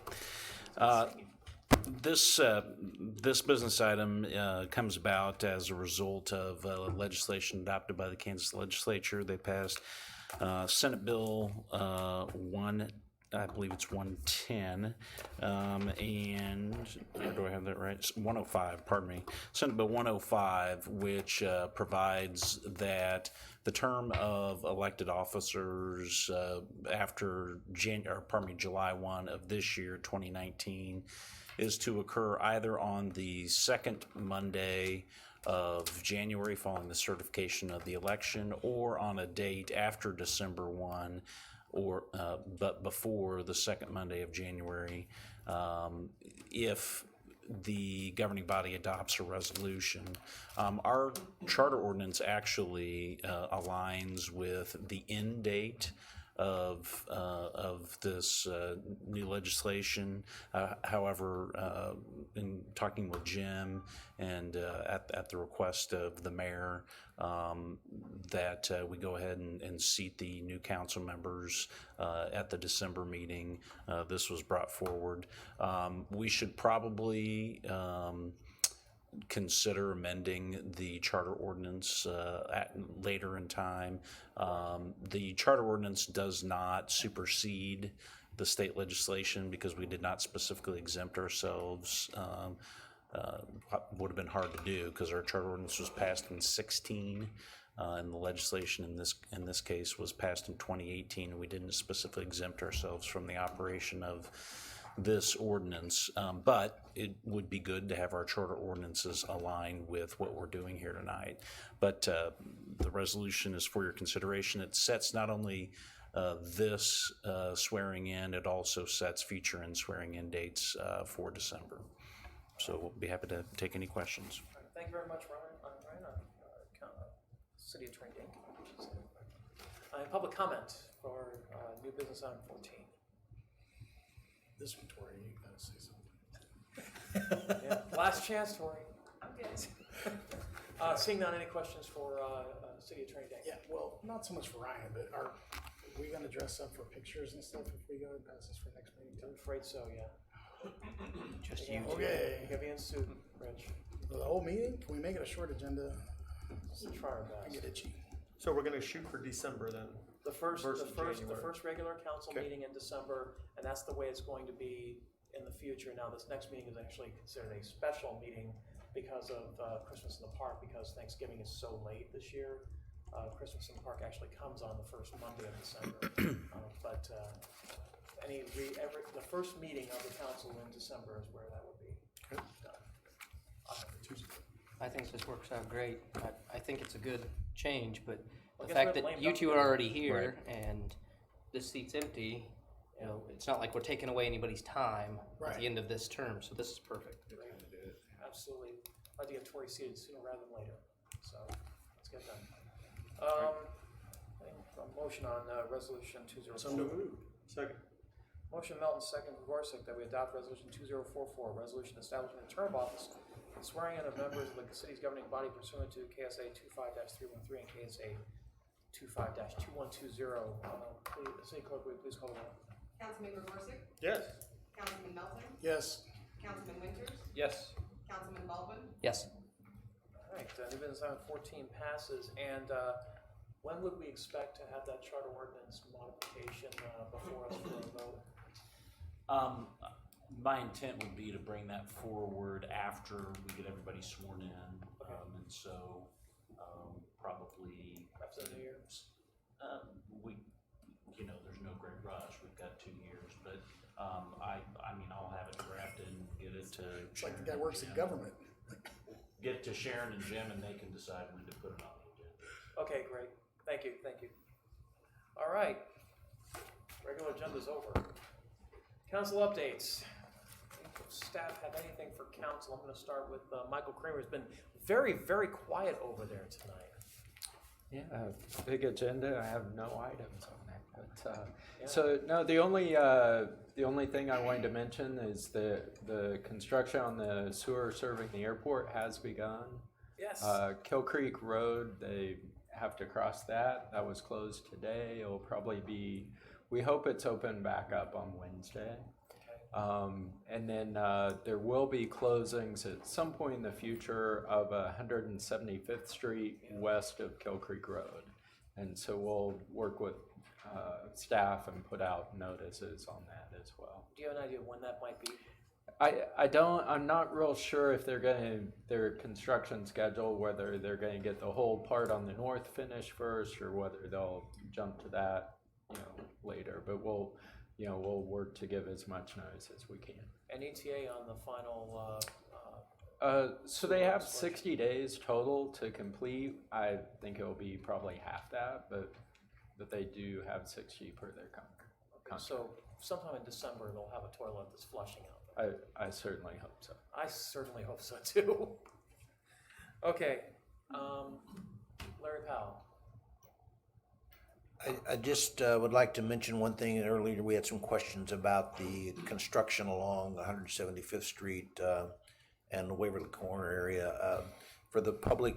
This business item comes about as a result of legislation adopted by the Kansas legislature. They passed Senate Bill 110, and do I have that right? 105, pardon me. Senate Bill 105, which provides that the term of elected officers after July 1 of this year, 2019, is to occur either on the second Monday of January following the certification of the election, or on a date after December 1, or but before the second Monday of January, if the governing body adopts a resolution. Our charter ordinance actually aligns with the end date of this new legislation. However, in talking with Jim and at the request of the mayor, that we go ahead and seat the new council members at the December meeting. This was brought forward. We should probably consider amending the charter ordinance later in time. The charter ordinance does not supersede the state legislation because we did not specifically exempt ourselves. Would have been hard to do because our charter ordinance was passed in 2016, and the legislation in this case was passed in 2018, and we didn't specifically exempt ourselves from the operation of this ordinance, but it would be good to have our charter ordinances align with what we're doing here tonight. But the resolution is for your consideration. It sets not only this swearing in, it also sets future and swearing in dates for December. So we'll be happy to take any questions. Thank you very much, Ryan. City Attorney Dink. Public comment for new business item 14. This one, Tori, you gotta say something. Yeah. Last chance, Tori. I'm good. Seeing none, any questions for City Attorney Dink? Yeah, well, not so much for Ryan, but are we gonna dress up for pictures and stuff if we go and pass this for next meeting I'm too? afraid so, yeah. Just you. Okay. You gotta be in suit, Rich. For the whole meeting, can we make it a short agenda? Let's try our I best. get itchy. So we're gonna shoot for December then? The first January. regular council Okay. meeting in December, and that's the way it's going to be in the future. Now, this next meeting is actually considered a special meeting because of Christmas in the Park, because Thanksgiving is so late this year. Christmas in the Park actually comes on the first Monday of December. But the first meeting of the council in December is where that would be done. I think this works out great. I think it's a good change, but Well, the I guess we fact have to that lame you duck two it. are already here and this seat's empty, you know, it's not like we're taking away anybody's time at Right. the end of this term, so this is perfect. Absolutely. I'd like to get Tori seated sooner rather than later. So let's get done. A motion on resolution 2044. So moved. Second. Motion Melton, second Gorsuch, that we adopt resolution 2044, resolution establishing the term of office and swearing in of members of the city's governing body pursuant to KSA 25-313 and KSA 25-2120. City Clerk, will you please call the roll? Councilman Gregorczyk? Yes. Councilman Melton? Yes. Councilman Winters? Yes. Councilman Baldwin? Yes. All right, new business item 14 passes, and when would we expect to have that charter ordinance modification before us for a vote? my intent would be to bring that forward after we get everybody sworn in, and so, probably. After the New Year? We, there's no great rush, we've got 2 years, but, I mean, I'll have it drafted and get it to. It's like the guy works in government. Get to Sharon and Jim, and they can decide when to put it on the agenda. Okay, great. Thank you, thank you. All right. Regular agenda's over. Council updates. If staff have anything for council, I'm going to start with Michael Kramer. Has been very, very quiet over there tonight. Yeah, big agenda. I have no items on that. But Yeah. so no, the only thing I wanted to mention is the construction on the sewer serving the airport has begun. Yes. Kill Creek Road, they have to cross that. That was closed today. It'll probably be. We hope it's open back up on Wednesday. And then there will be closings at some point in the future of 175th Street west of Kill Creek Road. And so we'll work with staff and put out notices on that as well. Do you have an idea when that might be? I'm not real sure if their construction schedule, whether they're going to get the whole part on the north finished first or whether they'll jump to that, later. But we'll work to give as much notice as we can. And ETA on the final. So they have 60 days total to complete. I think it'll be probably half that, but they do have 60 per their contract. So sometime in December they'll have a toilet that's flushing out. I certainly hope so. I certainly hope so too. Okay, Larry Powell. I just would like to mention one thing. Earlier, we had some questions about the construction along 175th Street and the Waverly Corner area. For the public,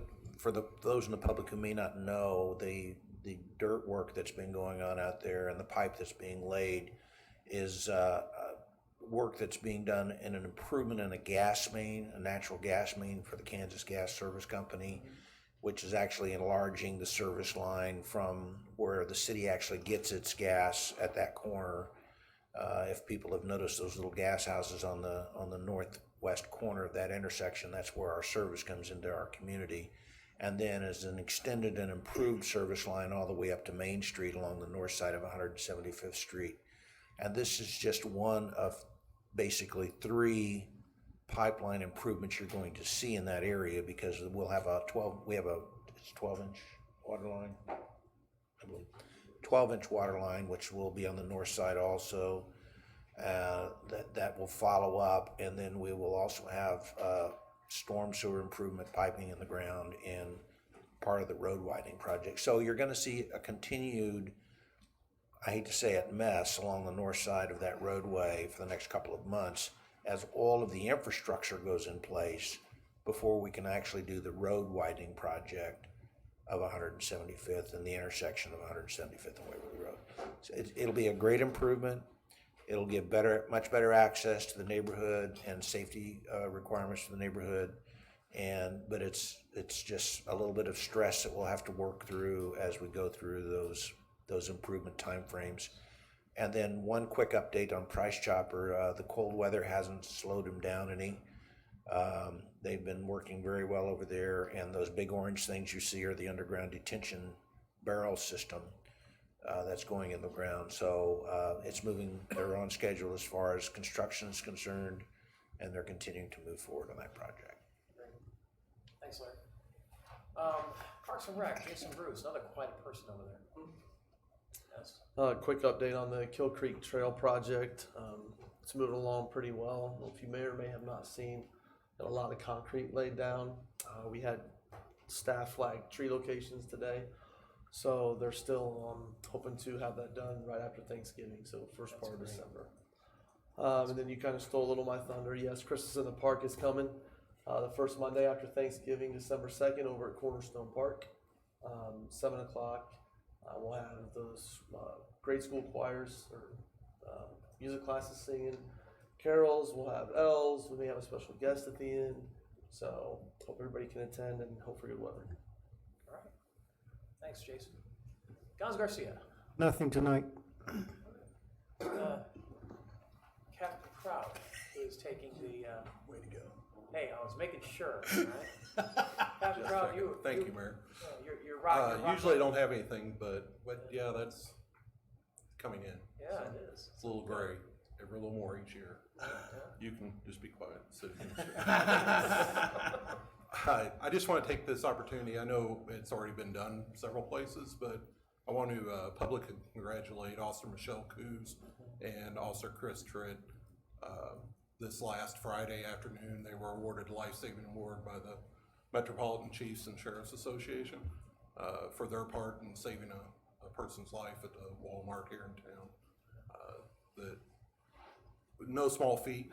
those in the public who may not know, the dirt work that's been going on out there and the pipe that's being laid is work that's being done in an improvement in a gas main, a natural gas main for the Kansas Gas Service Company, which is actually enlarging the service line from where the city actually gets its gas at that corner. If people have noticed those little gas houses on the northwest corner of that intersection, that's where our service comes into our community. And then as an extended and improved service line all the way up to Main Street along the north side of 175th Street. And this is just one of basically 3 pipeline improvements you're going to see in that area, because we'll have a 12-inch water line, I believe, 12-inch water line, which will be on the north side also. That will follow up, and then we will also have storm sewer improvement piping in the ground and part of the road widening project. So you're going to see a continued, I hate to say it, mess along the north side of that roadway for the next couple of months, as all of the infrastructure goes in place before we can actually do the road widening project of 175th and the intersection of 175th and Waverly Road. So it'll be a great improvement. It'll give much better access to the neighborhood and safety requirements for the neighborhood. But it's just a little bit of stress that we'll have to work through as we go through those improvement timeframes. And then one quick update on Price Chopper. The cold weather hasn't slowed them down any. They've been working very well over there, and those big orange things you see are the underground detention barrel system that's going in the ground. So it's moving, they're on schedule as far as construction is concerned, and they're continuing to move forward on that project. Great. Thanks, Larry. Parks and Rec, Jason Bruce, another quiet person over there. Yes. Quick update on the Kill Creek Trail project. It's moving along pretty well. I don't know if you may or may have not seen, got a lot of concrete laid down. We had staff flag tree locations today, so they're still hoping to have that done right after Thanksgiving, so first part of December. And then you kind of stole a little of my thunder. Yes, Christmas in the Park is coming the first Monday after Thanksgiving, December 2nd, over at Cornerstone Park, 7 o'clock. We'll have those grade school choirs or music classes singing carols. We'll have elves. We may have a special guest at the end. So hope everybody can attend and hope for good weather. All right. Thanks, Jason. Gons Garcia. Nothing tonight. Captain Crowd. is taking the, Way to go. hey, I was making sure, all right? Captain Just Brown, checking. Thank you, Mayor. You're rocking. Usually I don't have anything, but yeah, that's coming in. Yeah, So it is. It's a little gray, every little more each year. You can just be quiet. So I just want to take this opportunity. I know it's already been done several places, but I want to publicly congratulate Officer Michelle Coos and Officer Chris Tritt. This last Friday afternoon, they were awarded a life-saving award by the Metropolitan Chiefs and Sheriffs Association for their part in saving a person's life at the Walmart here in town. That no small feat.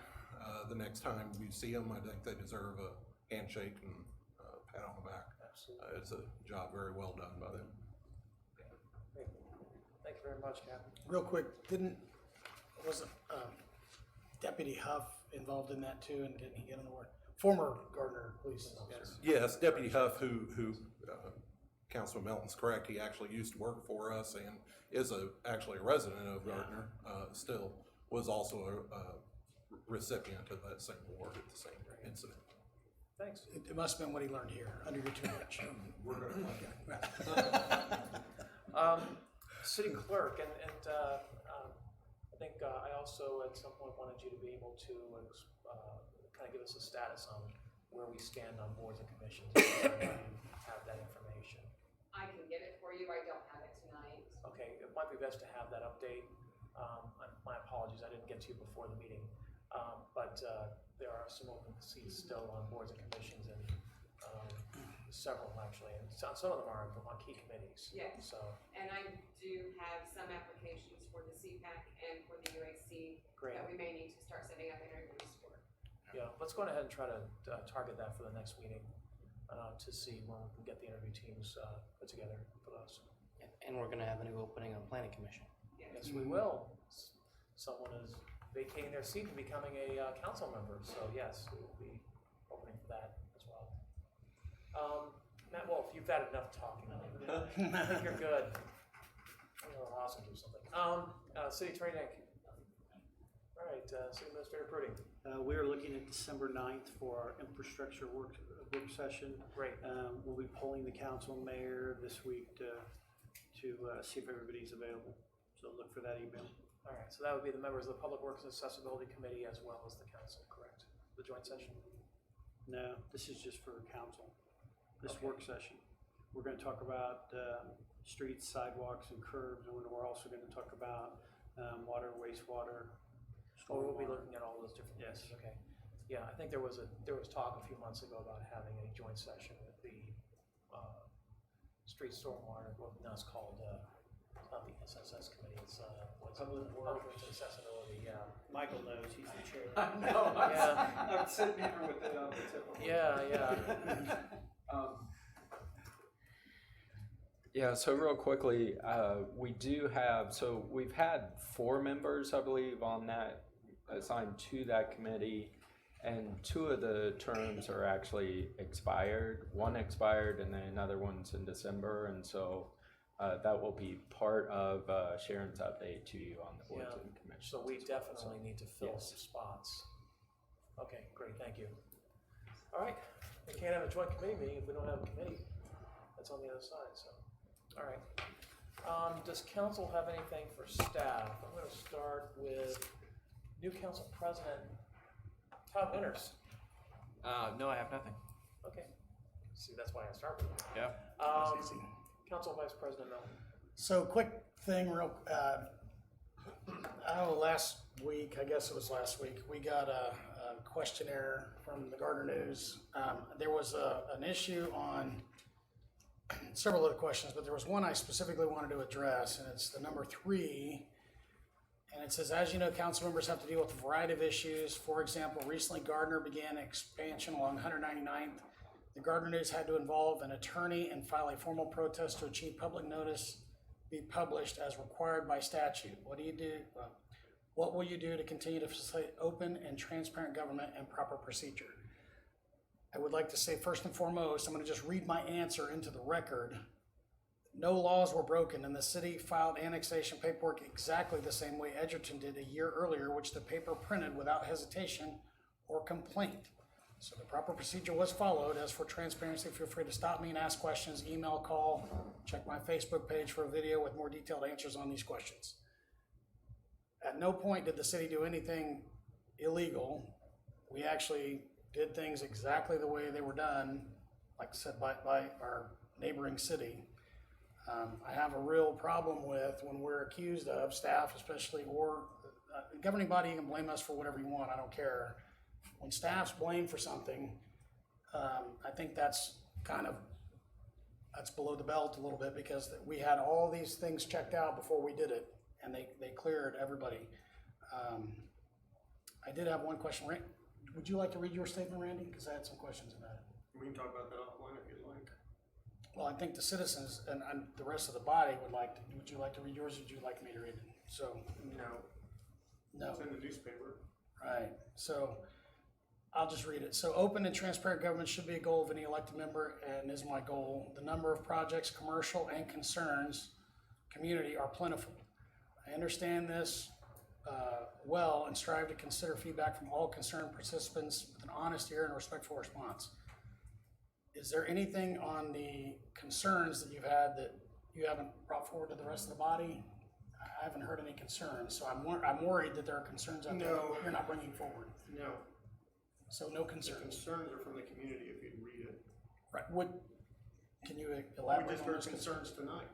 The next time we see them, I think they deserve a handshake and a pat on the back. Absolutely. It's a job very well done by them. Great. Thank you very much, Captain. Real quick, wasn't Deputy Huff involved in that too, and didn't he get an award? Former Gardner police officer. Yes, Deputy Huff, who Councilman Melton's correct, he actually used to work for us and is actually a resident of Gardner, still was also a recipient of that same award at the same incident. Thanks. It must have been what he learned here, under your tutelage. We're gonna City clerk, and I think I also at some point wanted you to be able to kind of give us a status on where we stand on boards and commissions. Have that information. I can get it for you, I don't have it tonight. Okay, it might be best to have that update. My apologies, I didn't get to you before the meeting. But there are some open seats still on boards and commissions, and several actually, and some of them are on key committees. Yes. So, And I do have some applications for the CPAC and for the UAC Great. that we may need to start setting up interviews for. yeah, let's go ahead and try to target that for the next meeting to see when we can get the interview teams put together for those. And we're gonna have a new opening on planning commission. Yes, we will. Someone is vacating their seat and becoming a council member, so yes, we will be opening for that as well. Matt Wolf, you've had enough talking. I think you're good. I'm gonna ask him to do something. City Attorney Inc. All right, City Administrator Prudy. We are looking at December 9th for our infrastructure work session. Great. We'll be polling the council and mayor this week to see if everybody's available. So look for that email. All right, so that would be the members of the Public Works and Accessibility Committee as well as the council, correct? The joint session? No, this is just for council. This Okay. work session. We're going to talk about streets, sidewalks, and curbs, and we're also going to talk about water, wastewater. Oh, we'll be stormwater. looking at all those different things, okay. Yeah, I think there was talk a few months ago about having a joint session with the street stormwater, what now it's called, it's not the SSS committee, it's what's it? Public Works. Public Accessibility, yeah. Michael knows, he's the chair. I know, Yeah. I'm sitting here with it on the tip of my Yeah. Yeah, so real quickly, we've had 4 members, I believe, on that, assigned to that committee, and 2 of the terms are actually expired. One expired and then another one's in December, and so that will be part of Sharon's update to you on the boards Yeah. and commissions. So we definitely need to fill Yes. some spots. Okay, great, thank you. All right, we can't have a joint committee meeting if we don't have a committee that's on the other side, so. All right. Does council have anything for staff? I'm gonna start with new council president, Todd Winters. No, I have nothing. Okay. See, that's why I start with you. Yeah. Council Vice President Milton. So quick thing, last week, I guess it was last week, we got a questionnaire from the Gardner News. There was an issue on several other questions, but there was one I specifically wanted to address, and it's the number 3. And it says, as you know, council members have to deal with a variety of issues. For example, recently Gardner began expansion along 199th. The Gardner News had to involve an attorney and file a formal protest to achieve public notice be published as required by statute. What do you do? What will you do to continue to facilitate open and transparent government and proper procedure? I would like to say first and foremost, I'm going to just read my answer into the record. No laws were broken, and the city filed annexation paperwork exactly the same way Edgerton did a year earlier, which the paper printed without hesitation or complaint. So the proper procedure was followed. As for transparency, feel free to stop me and ask questions, email, call, check my Facebook page for a video with more detailed answers on these questions. At no point did the city do anything illegal. We actually did things exactly the way they were done, like I said, by our neighboring city. I have a real problem with when we're accused of, staff especially, or governing body, you can blame us for whatever you want, I don't care. When staff's blamed for something, I think that's below the belt a little bit, because we had all these things checked out before we did it, and they cleared everybody. I did have one question. Would you like to read your statement, Randy? Because I had some questions about it. We can talk about that offline if you'd like. Well, I think the citizens and the rest of the body would you like to read yours, or would you like me to read it? So. No. It's in the newspaper. Right, so I'll just read it. So open and transparent government should be a goal of any elected member, and is my goal. The number of projects, commercial and concerns, community are plentiful. I understand this well and strive to consider feedback from all concerned participants with an honest ear and respectful response. Is there anything on the concerns that you've had that you haven't brought forward to the rest of the body? I haven't heard any concerns, so I'm worried that there are concerns out there that you're not bringing forward. No. So no concerns. The concerns are from the community if you'd read it. Right. Can you elaborate We just on heard those concerns tonight.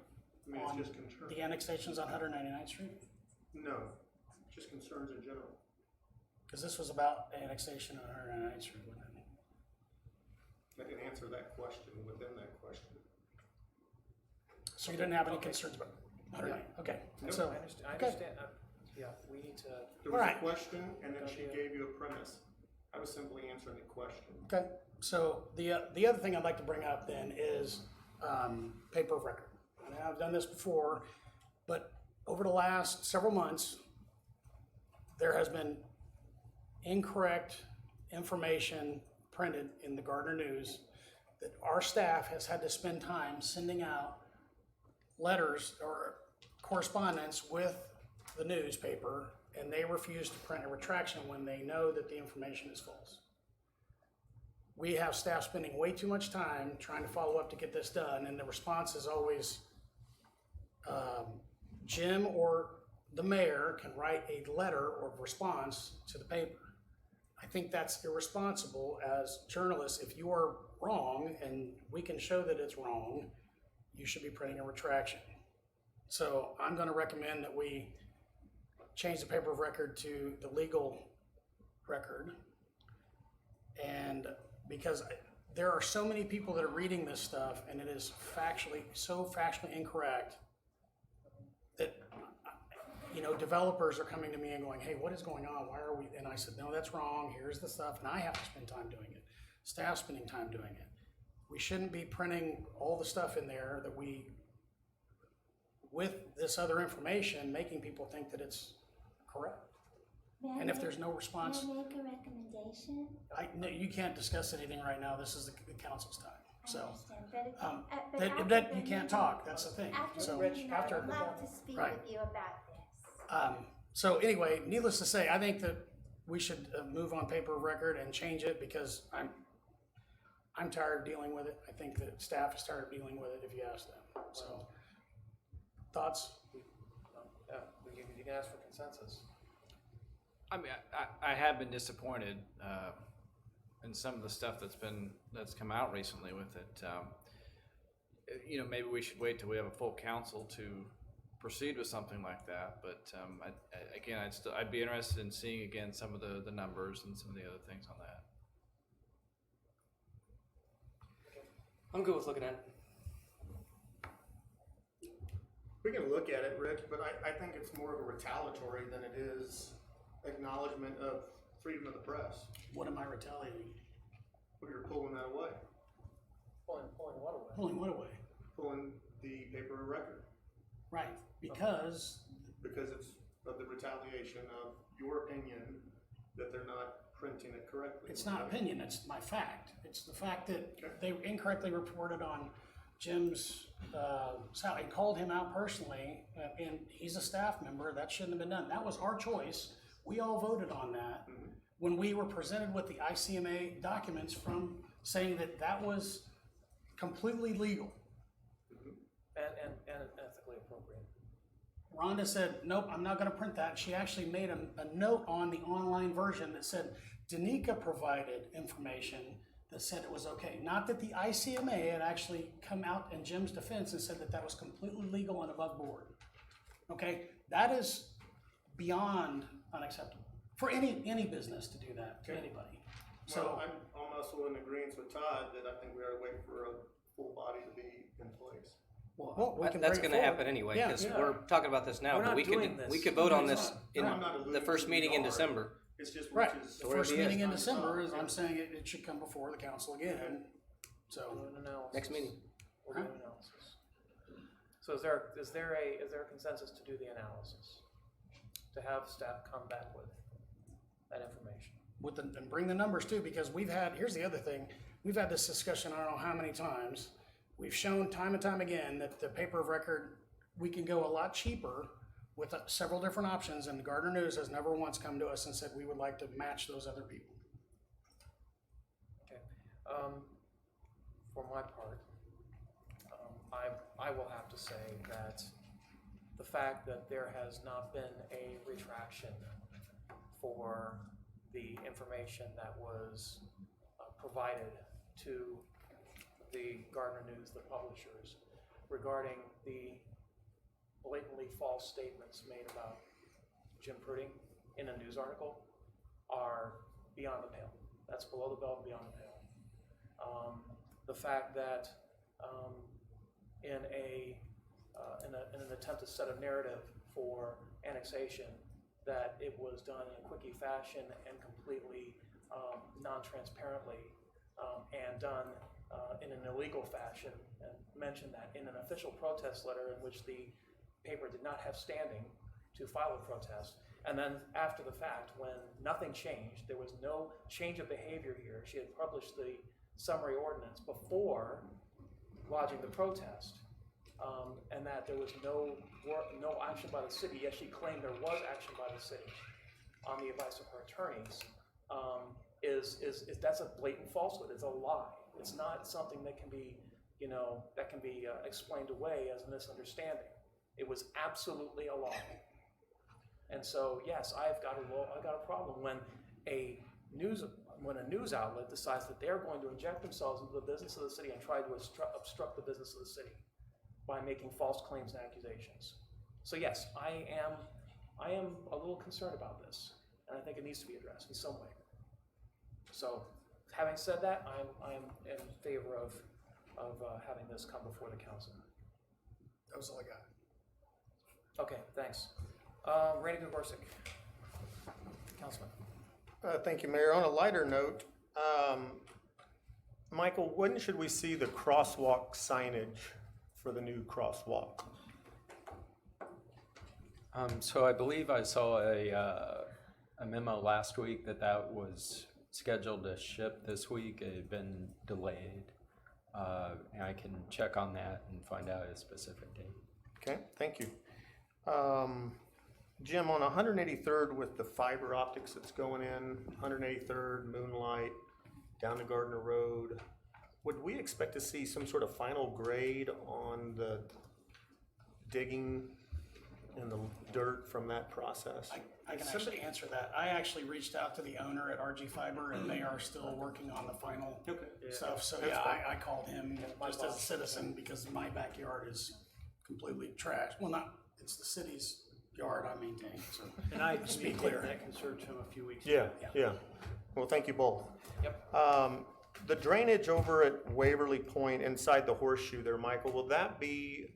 I mean, on it's just concerns. the annexations on 199th Street? No, just concerns in general. Because this was about annexation on 199th Street, wasn't it? I can answer that question within that question. So you didn't have any concerns about 199? Okay. Nope. So, I understand. Yeah, we need to. There was a question, and then she gave you a premise. I was simply answering the question. Okay. So the other thing I'd like to bring up then is paper of record. And I've done this before, but over the last several months, there has been incorrect information printed in the Gardner News that our staff has had to spend time sending out letters or correspondence with the newspaper, and they refuse to print a retraction when they know that the information is false. We have staff spending way too much time trying to follow up to get this done, and the response is always, Jim or the mayor can write a letter or response to the paper. I think that's irresponsible as journalists. If you are wrong and we can show that it's wrong, you should be printing a retraction. So I'm going to recommend that we change the paper of record to the legal record. And because there are so many people that are reading this stuff, and it is so factually incorrect that, developers are coming to me and going, hey, what is going on? Why are we? And I said, no, that's wrong. Here's the stuff. And I have to spend time doing it. Staff spending time doing it. We shouldn't be printing all the stuff in there that with this other information, making people think that it's correct. And if there's no response. May I make a recommendation? No, you can't discuss anything right now. This is the council's time. So, but you can't talk. That's the thing. So I'd love to speak with you about this. So anyway, needless to say, I think that we should move on paper of record and change it, because I'm tired of dealing with it. I think that staff is tired of dealing with it, if you ask them. So, thoughts? Yeah, you can ask for consensus. I mean, I have been disappointed in some of the stuff that's come out recently with it. Maybe we should wait till we have a full council to proceed with something like that. But I'd be interested in seeing again some of the numbers and some of the other things on that. I'm good with looking at it. We can look at it, Rick, but I think it's more of a retaliatory than it is acknowledgement of freedom of the press. What am I retaliating? Well, you're pulling that away. Pulling what away? Pulling what away? Pulling the paper of record. Right, because it's of the retaliation of your opinion that they're not printing it correctly. It's not opinion, it's my fact. It's the fact that they incorrectly reported on Jim's salary, called him out personally, and he's a staff member. That shouldn't have been done. That was our choice. We all voted on that when we were presented with the ICMA documents from saying that that was completely legal. And ethically appropriate. Rhonda said, nope, I'm not gonna print that. She actually made a note on the online version that said, Danica provided information that said it was okay. Not that the ICMA had actually come out in Jim's defense and said that that was completely legal and above board. Okay, that is beyond unacceptable for any business to do that to anybody. So I'm also in agreement with Todd that I think we ought to wait for a full body to be in place. Well, we can That's bring it going to forward. happen anyway, Yeah. because we're talking about this now, We're but not we doing could, this. we could vote on No, this in I'm not alluding the first to meeting in regard. December. It's just Right, which is. the first Whatever it meeting in is. December is, I'm saying it should come before the council again, so. We'll do an analysis. Next meeting. We'll do an analysis. So is there a consensus to do the analysis? To have staff come back with that information? And bring the numbers too, because here's the other thing, we've had this discussion, I don't know how many times. We've shown time and time again that the paper of record, we can go a lot cheaper with several different options, and the Gardner News has never once come to us and said we would like to match those other people. Okay. For my part, I will have to say that the fact that there has not been a retraction for the information that was provided to the Gardner News, the publishers, regarding the blatantly false statements made about Jim Pruding in a news article are beyond the pale. That's below the belt, beyond the pale. The fact that in an attempt to set a narrative for annexation, that it was done in a quickie fashion and completely non-transparently, and done in an illegal fashion, and mentioned that in an official protest letter in which the paper did not have standing to file a protest. And then after the fact, when nothing changed, there was no change of behavior here. She had published the summary ordinance before lodging the protest, and that there was no action by the city. Yes, she claimed there was action by the city on the advice of her attorneys. That's a blatant falsehood. It's a lie. It's not something that can be, explained away as a misunderstanding. It was absolutely a lie. And so, yes, I've got a problem when a news outlet decides that they're going to inject themselves into the business of the city and try to obstruct the business of the city by making false claims and accusations. So yes, I am a little concerned about this, and I think it needs to be addressed in some way. So, having said that, I'm in favor of having this come before the council. That was all I got. Okay, thanks. Randy Gugorczyk, Councilman. Thank you, Mayor. On a lighter note, Michael, when should we see the crosswalk signage for the new crosswalk? So I believe I saw a memo last week that was scheduled to ship this week. It had been delayed. And I can check on that and find out a specific date. Okay, thank you. Jim, on 183rd with the fiber optics that's going in, 183rd, Moonlight, down to Gardner Road, would we expect to see some sort of final grade on the digging in the dirt from that process? I can actually answer that. I actually reached out to the owner at RG Fiber, and they are still working on the final stuff. So yeah, I called him just as a citizen because my backyard is completely trashed. Well, it's the city's yard I maintain, so. And I just be clear. that concern to him a few weeks Yeah, ago. yeah. Well, thank you both. Yep. The drainage over at Waverly Point inside the horseshoe there, Michael, will that be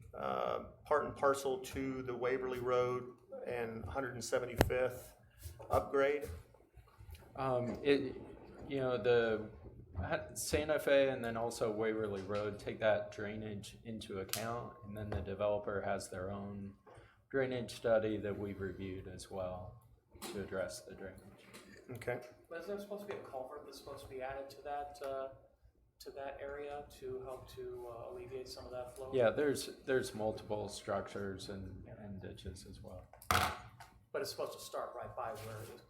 part and parcel to the Waverly Road and 175th upgrade? The Santa Fe and then also Waverly Road take that drainage into account, and then the developer has their own drainage study that we've reviewed as well to address the drainage. Okay. But is there supposed to be a culvert that's supposed to be added to to that area to help to alleviate some of that flow? Yeah, there's multiple structures and ditches as well. But it's supposed to start right by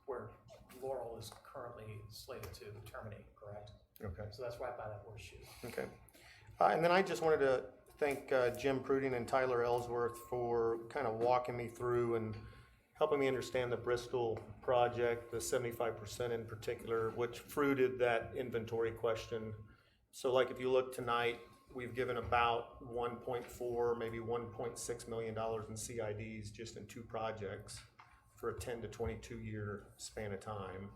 where Laurel is currently slated to terminate, correct? Okay. So that's right by that horseshoe. Okay. And then I just wanted to thank Jim Pruding and Tyler Ellsworth for kind of walking me through and helping me understand the Bristol project, the 75% in particular, which fruited that inventory question. So like if you look tonight, we've given about 1.4, maybe 1.6 million dollars in CIDs just in 2 projects for a 10 to 22 year span of time.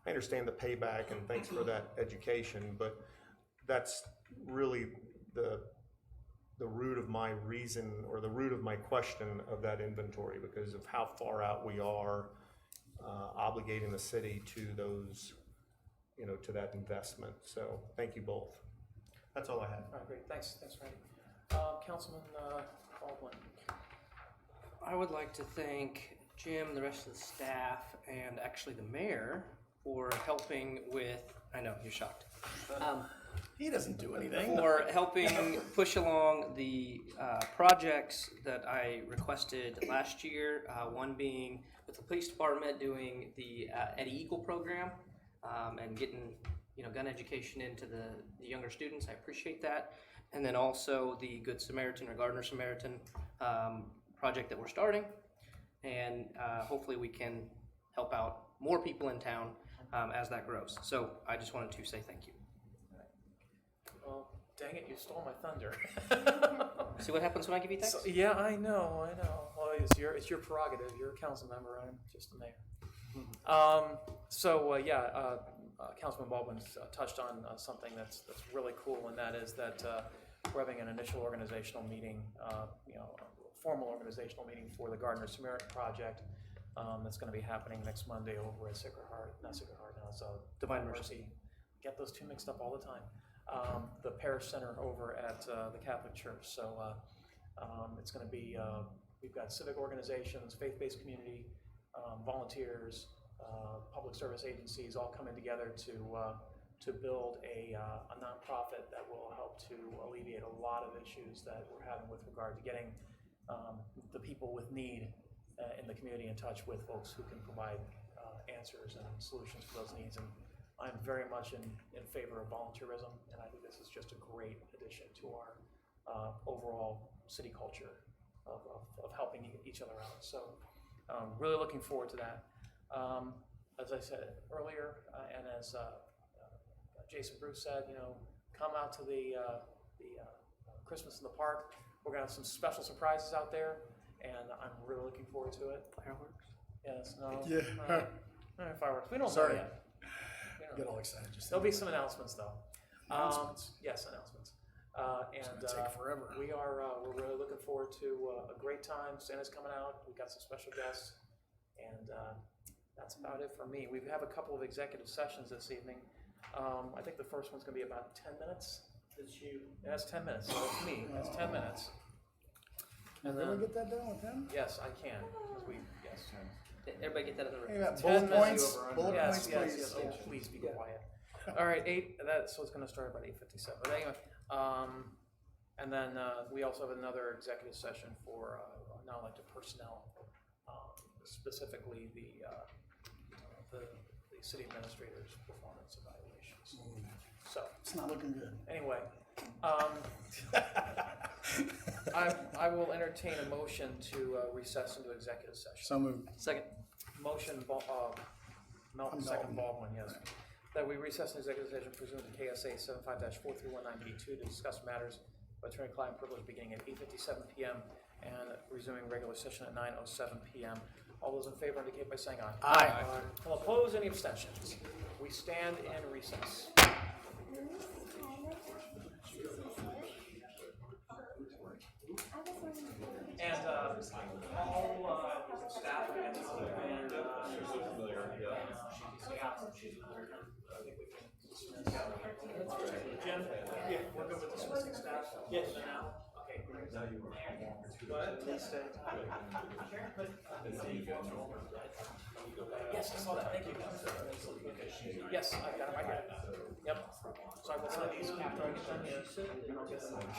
I understand the payback and thanks for that education, but that's really the root of my reason or the root of my question of that inventory because of how far out we are obligating the city to those, to that investment. So thank you both. That's all I had. All right, great. Thanks, Randy. Councilman Baldwin. I would like to thank Jim, the rest of the staff, and actually the mayor for helping with, I know, you're shocked. He doesn't do anything. For helping push along the projects that I requested last year, one being with the police department doing the Eddie Eagle program and getting gun education into the younger students. I appreciate that. And then also the Good Samaritan or Gardner Samaritan project that we're starting. And hopefully we can help out more people in town as that grows. So I just wanted to say thank you. Well, dang it, you stole my thunder. See what happens when I give you thanks? So, yeah, I know. Well, it's your prerogative. You're a council member. I'm just the mayor. Councilman Baldwin touched on something that's really cool, and that is that we're having an initial organizational meeting, a formal organizational meeting for the Gardner Samaritan project. That's going to be happening next Monday over at Divine Mercy. Get those two mixed up all the time. The parish center over at the Catholic Church. So it's going to be, we've got civic organizations, faith-based community, volunteers, public service agencies all coming together to build a nonprofit that will help to alleviate a lot of issues that we're having with regard to getting the people with need in the community in touch with folks who can provide answers and solutions for those needs. And I'm very much in favor of volunteerism, and I think this is just a great addition to our overall city culture of helping each other out. So really looking forward to that. As I said earlier, and as Jason Bruce said, come out to the Christmas in the Park. We're gonna have some special surprises out there, and I'm really looking forward to it. Fireworks? Yes, no. Yeah. Fireworks. We don't Sorry. know yet. Get all excited. There'll be some announcements, though. Announcements? Yes, announcements. It's gonna take forever. We're really looking forward to a great time. Santa's coming out. We've got some special guests, and that's about it for me. We have a couple of executive sessions this evening. I think the first one's going to be about 10 minutes. It's you. That's 10 minutes. So it's me. That's 10 minutes. Can we really get that done with him? Yes, I can. Yes. Everybody get that in the room. Hey, Matt, bullet points. Bullet Yes, points, please. yes. Oh, please be quiet. All right, so it's going to start about 8:57. But anyway, and then we also have another executive session for non-elected personnel, specifically the city administrator's performance evaluations. So it's not looking good. Anyway, I will entertain a motion to recess into executive session. So moved. Second. Motion, Melton, second Baldwin, yes. That we recess in executive session pursuant to KSA 75-4319B2 to discuss matters of attorney-client privilege beginning at 8:57 p.m. and resuming regular session at 9:07 p.m. All those in favor indicate by saying aye. Aye. All opposed, any abstentions? We stand in recess. And all staff and Jim, we're good with dismissing staff? Yes. Okay, great. Go ahead. Please stay. Yes, I saw that. Thank you. Yes, I got it right here. Yep. So I will sign these after I get done here. And I'll get them over to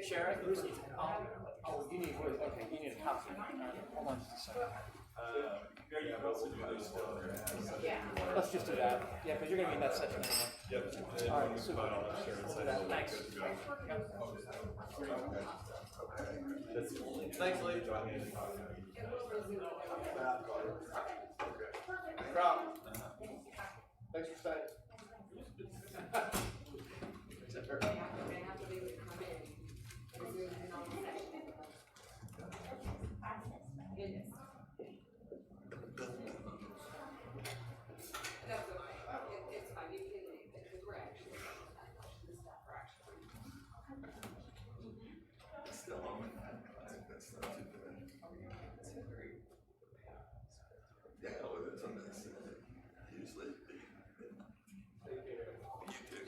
Sharon, who's, oh, you need, okay, you need a copy. Hold on just a second. Let's just do that. Yeah, because you're going to be in that section anyway. Yep. All right, super. Thanks. Thanks, Lee. Thanks for staying. It's fine, you can leave, because we're actually, the staff are actually. Still on. That's not too bad. Yeah, well, that's on this. Usually. You too.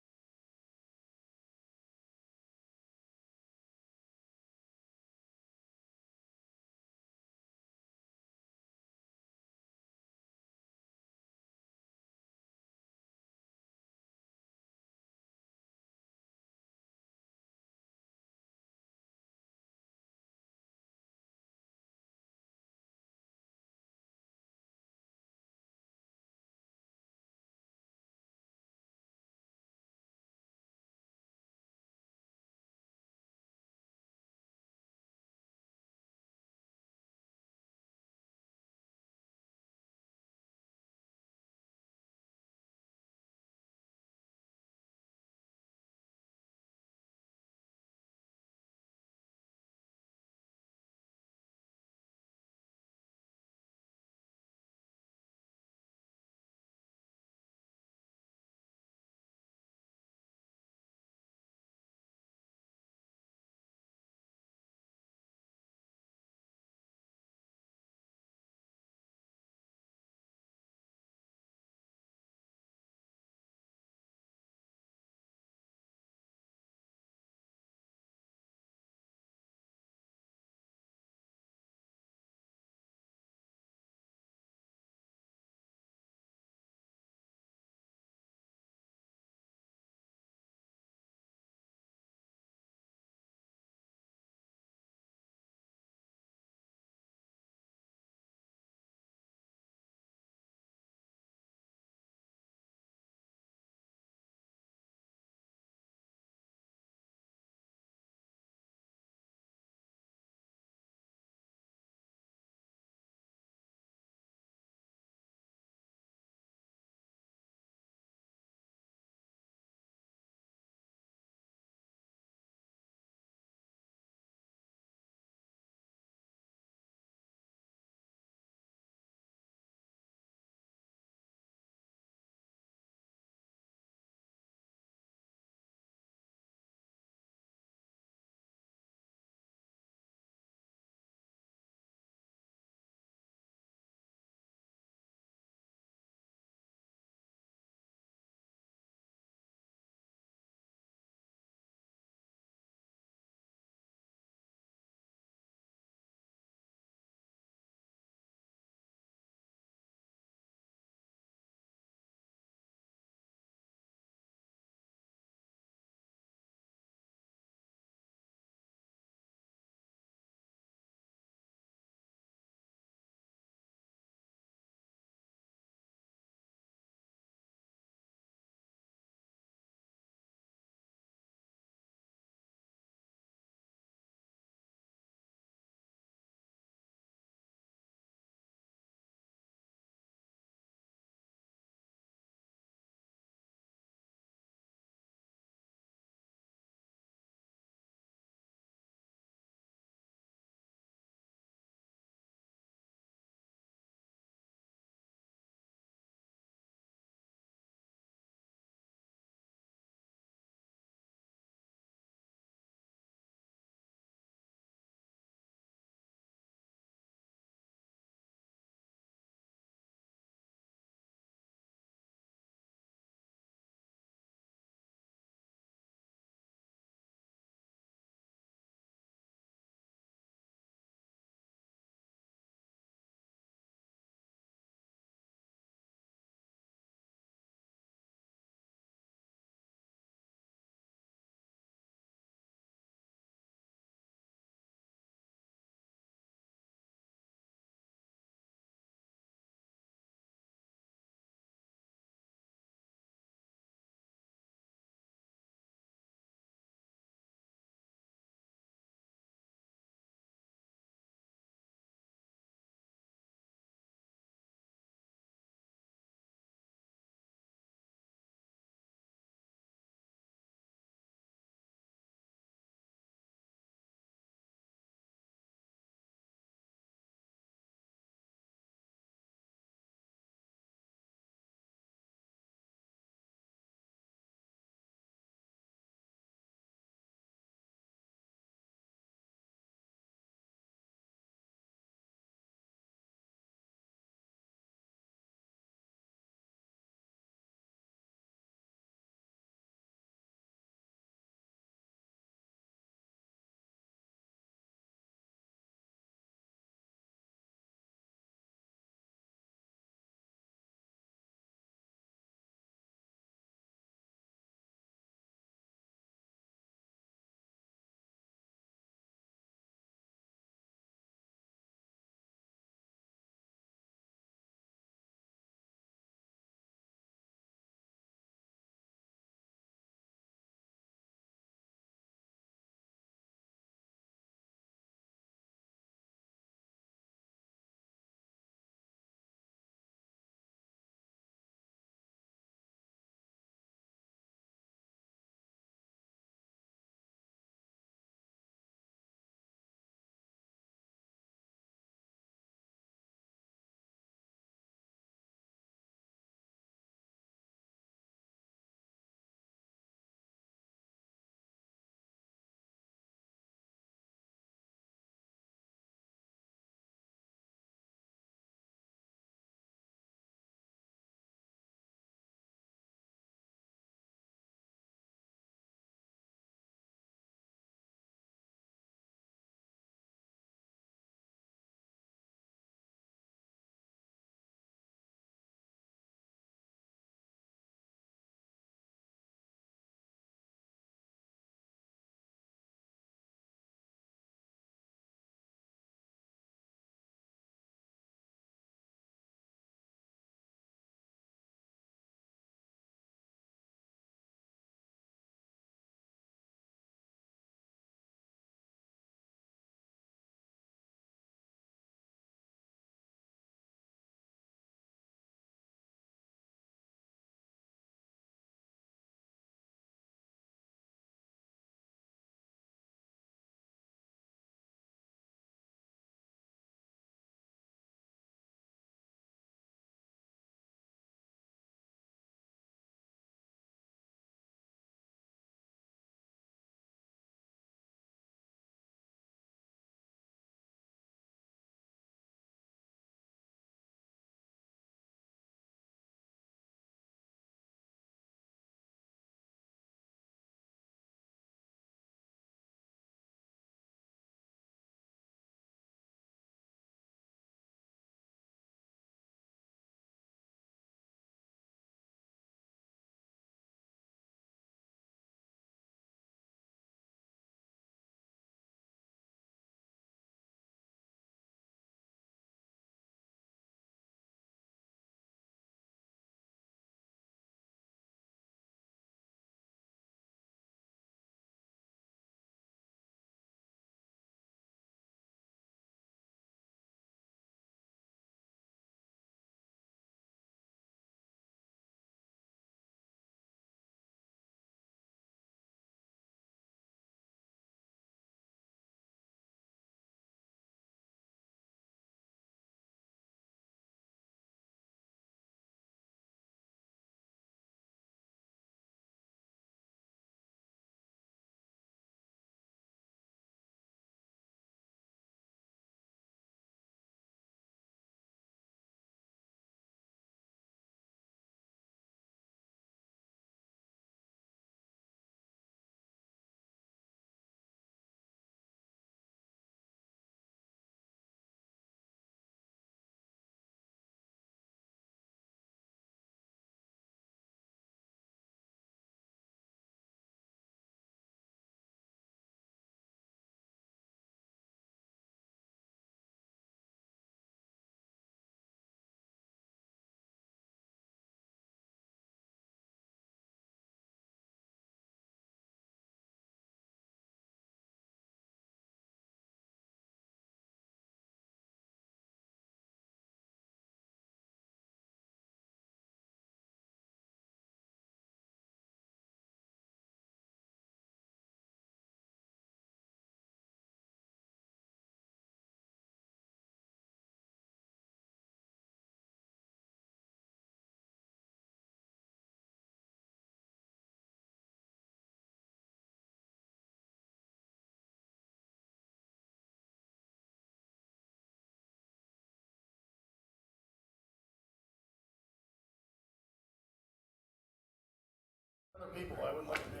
people, I wouldn't look at me.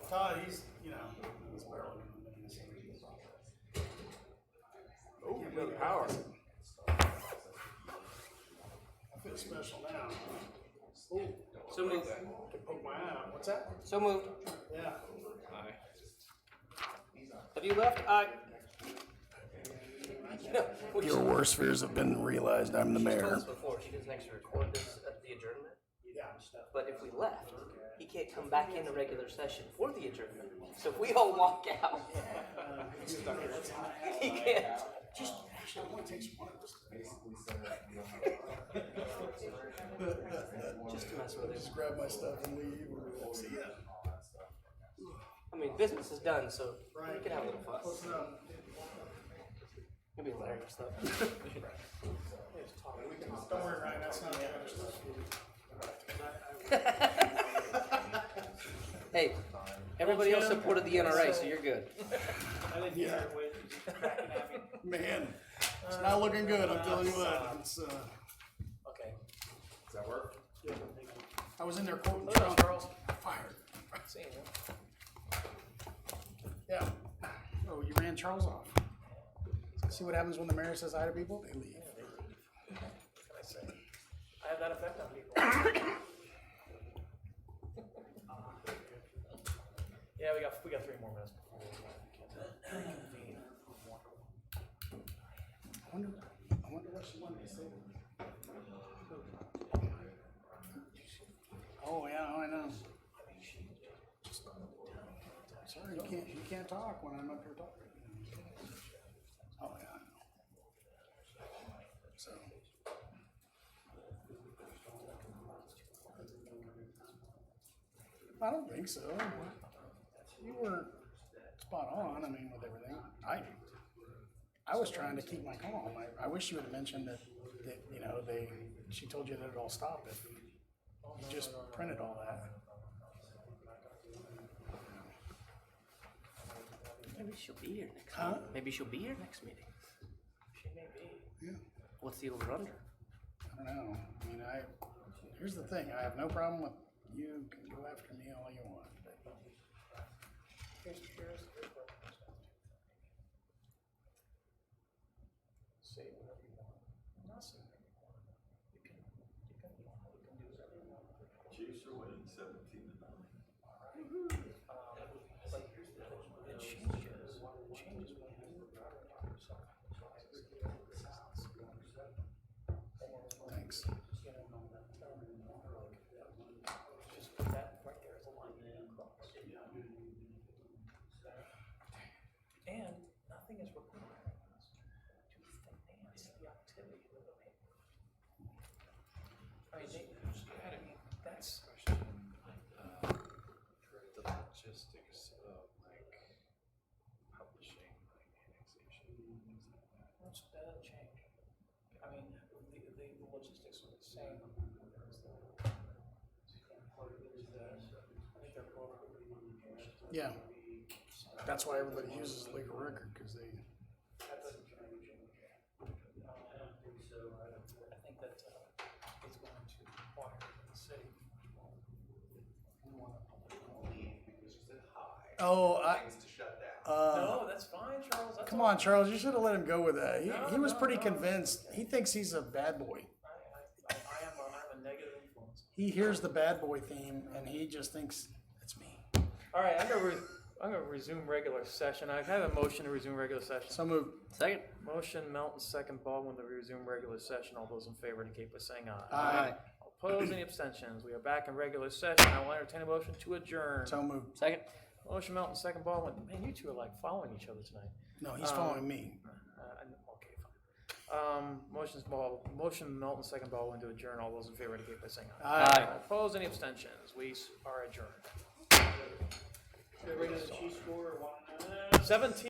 Todd, he's, you know, he's barely. Oh, you got power. I feel special now. Oh, So moved. can poke my eye out. What's that? So moved. Yeah. Have you left? Your worst fears have been realized. I'm the She's told mayor. us before, she doesn't actually record this at the adjournment. Yeah. But if we left, he can't come back into regular session for the adjournment. So if we all walk out, he can't. Just actually, I want to take some water. Just to mess with it. Just grab my stuff and leave. See ya. I mean, business is done, so we can have a little fun. Listen up. It'll be hilarious, though. Don't worry, Ryan. That's not the other stuff. Hey, everybody else supported the NRA, so you're good. Yeah. Man, it's not looking good. I'm telling you what. It's Okay. Does that work? Yeah. I was in there quoting Hello, Trump. Charles. Fired. Seeing you. Yeah. Oh, you ran Charles off. See what happens when the mayor says hi to people? They leave. What can I say? I have that effect on people. Yeah, we got 3 more minutes before we reconvene. I wonder what she wanted to say. Oh yeah, I know. Sorry, you can't talk when I'm up here talking. Oh yeah, I know. So. I don't think so. You were spot on. I mean, with everything. I was trying to keep my calm. I wish you would have mentioned that you know she told you that it all stopped. If you just printed all that. Maybe she'll be here next Huh? meeting. Maybe she'll be here next meeting. She may be. Yeah. What's the over under? I don't know. I mean, here's the thing. I have no problem with you can go after me all you want. But Here's say whatever you want. Not say whatever you want. You can do whatever you want. Chiefs are winning 17-9. But here's the thing. It changes. It changes when you thanks. Just put that right there as a line across. And nothing is required to finance the activity of the paper. I mean, that's. The logistics of like publishing, like annexation, things like that. That doesn't change. I mean, the logistics are the same. Yeah. That's why everybody uses legal record because they. That doesn't change. I think that it's going to require the city. Oh, Things to shut down. No, that's fine, Charles. That's Come all on, right. Charles. You should have let him go with that. He was pretty No. convinced. He thinks he's a bad boy. I'm a negative influence. He hears the bad boy theme and he just thinks it's me. All right, I'm gonna resume regular session. I have a motion to resume regular session. So moved. Second. Motion, Melton, second, Baldwin, to resume regular session. All those in favor indicate by saying aye. Aye. All opposed, any abstentions? We are back in regular session. I will entertain a motion to adjourn. So moved. Second. Motion, Melton, second, Baldwin. Man, you two are like following each other tonight. No, he's following me. Okay, fine. Motion, Melton, second, Baldwin, to adjourn. All those in favor indicate by saying aye. Aye. All opposed, any abstentions? We are adjourned. 17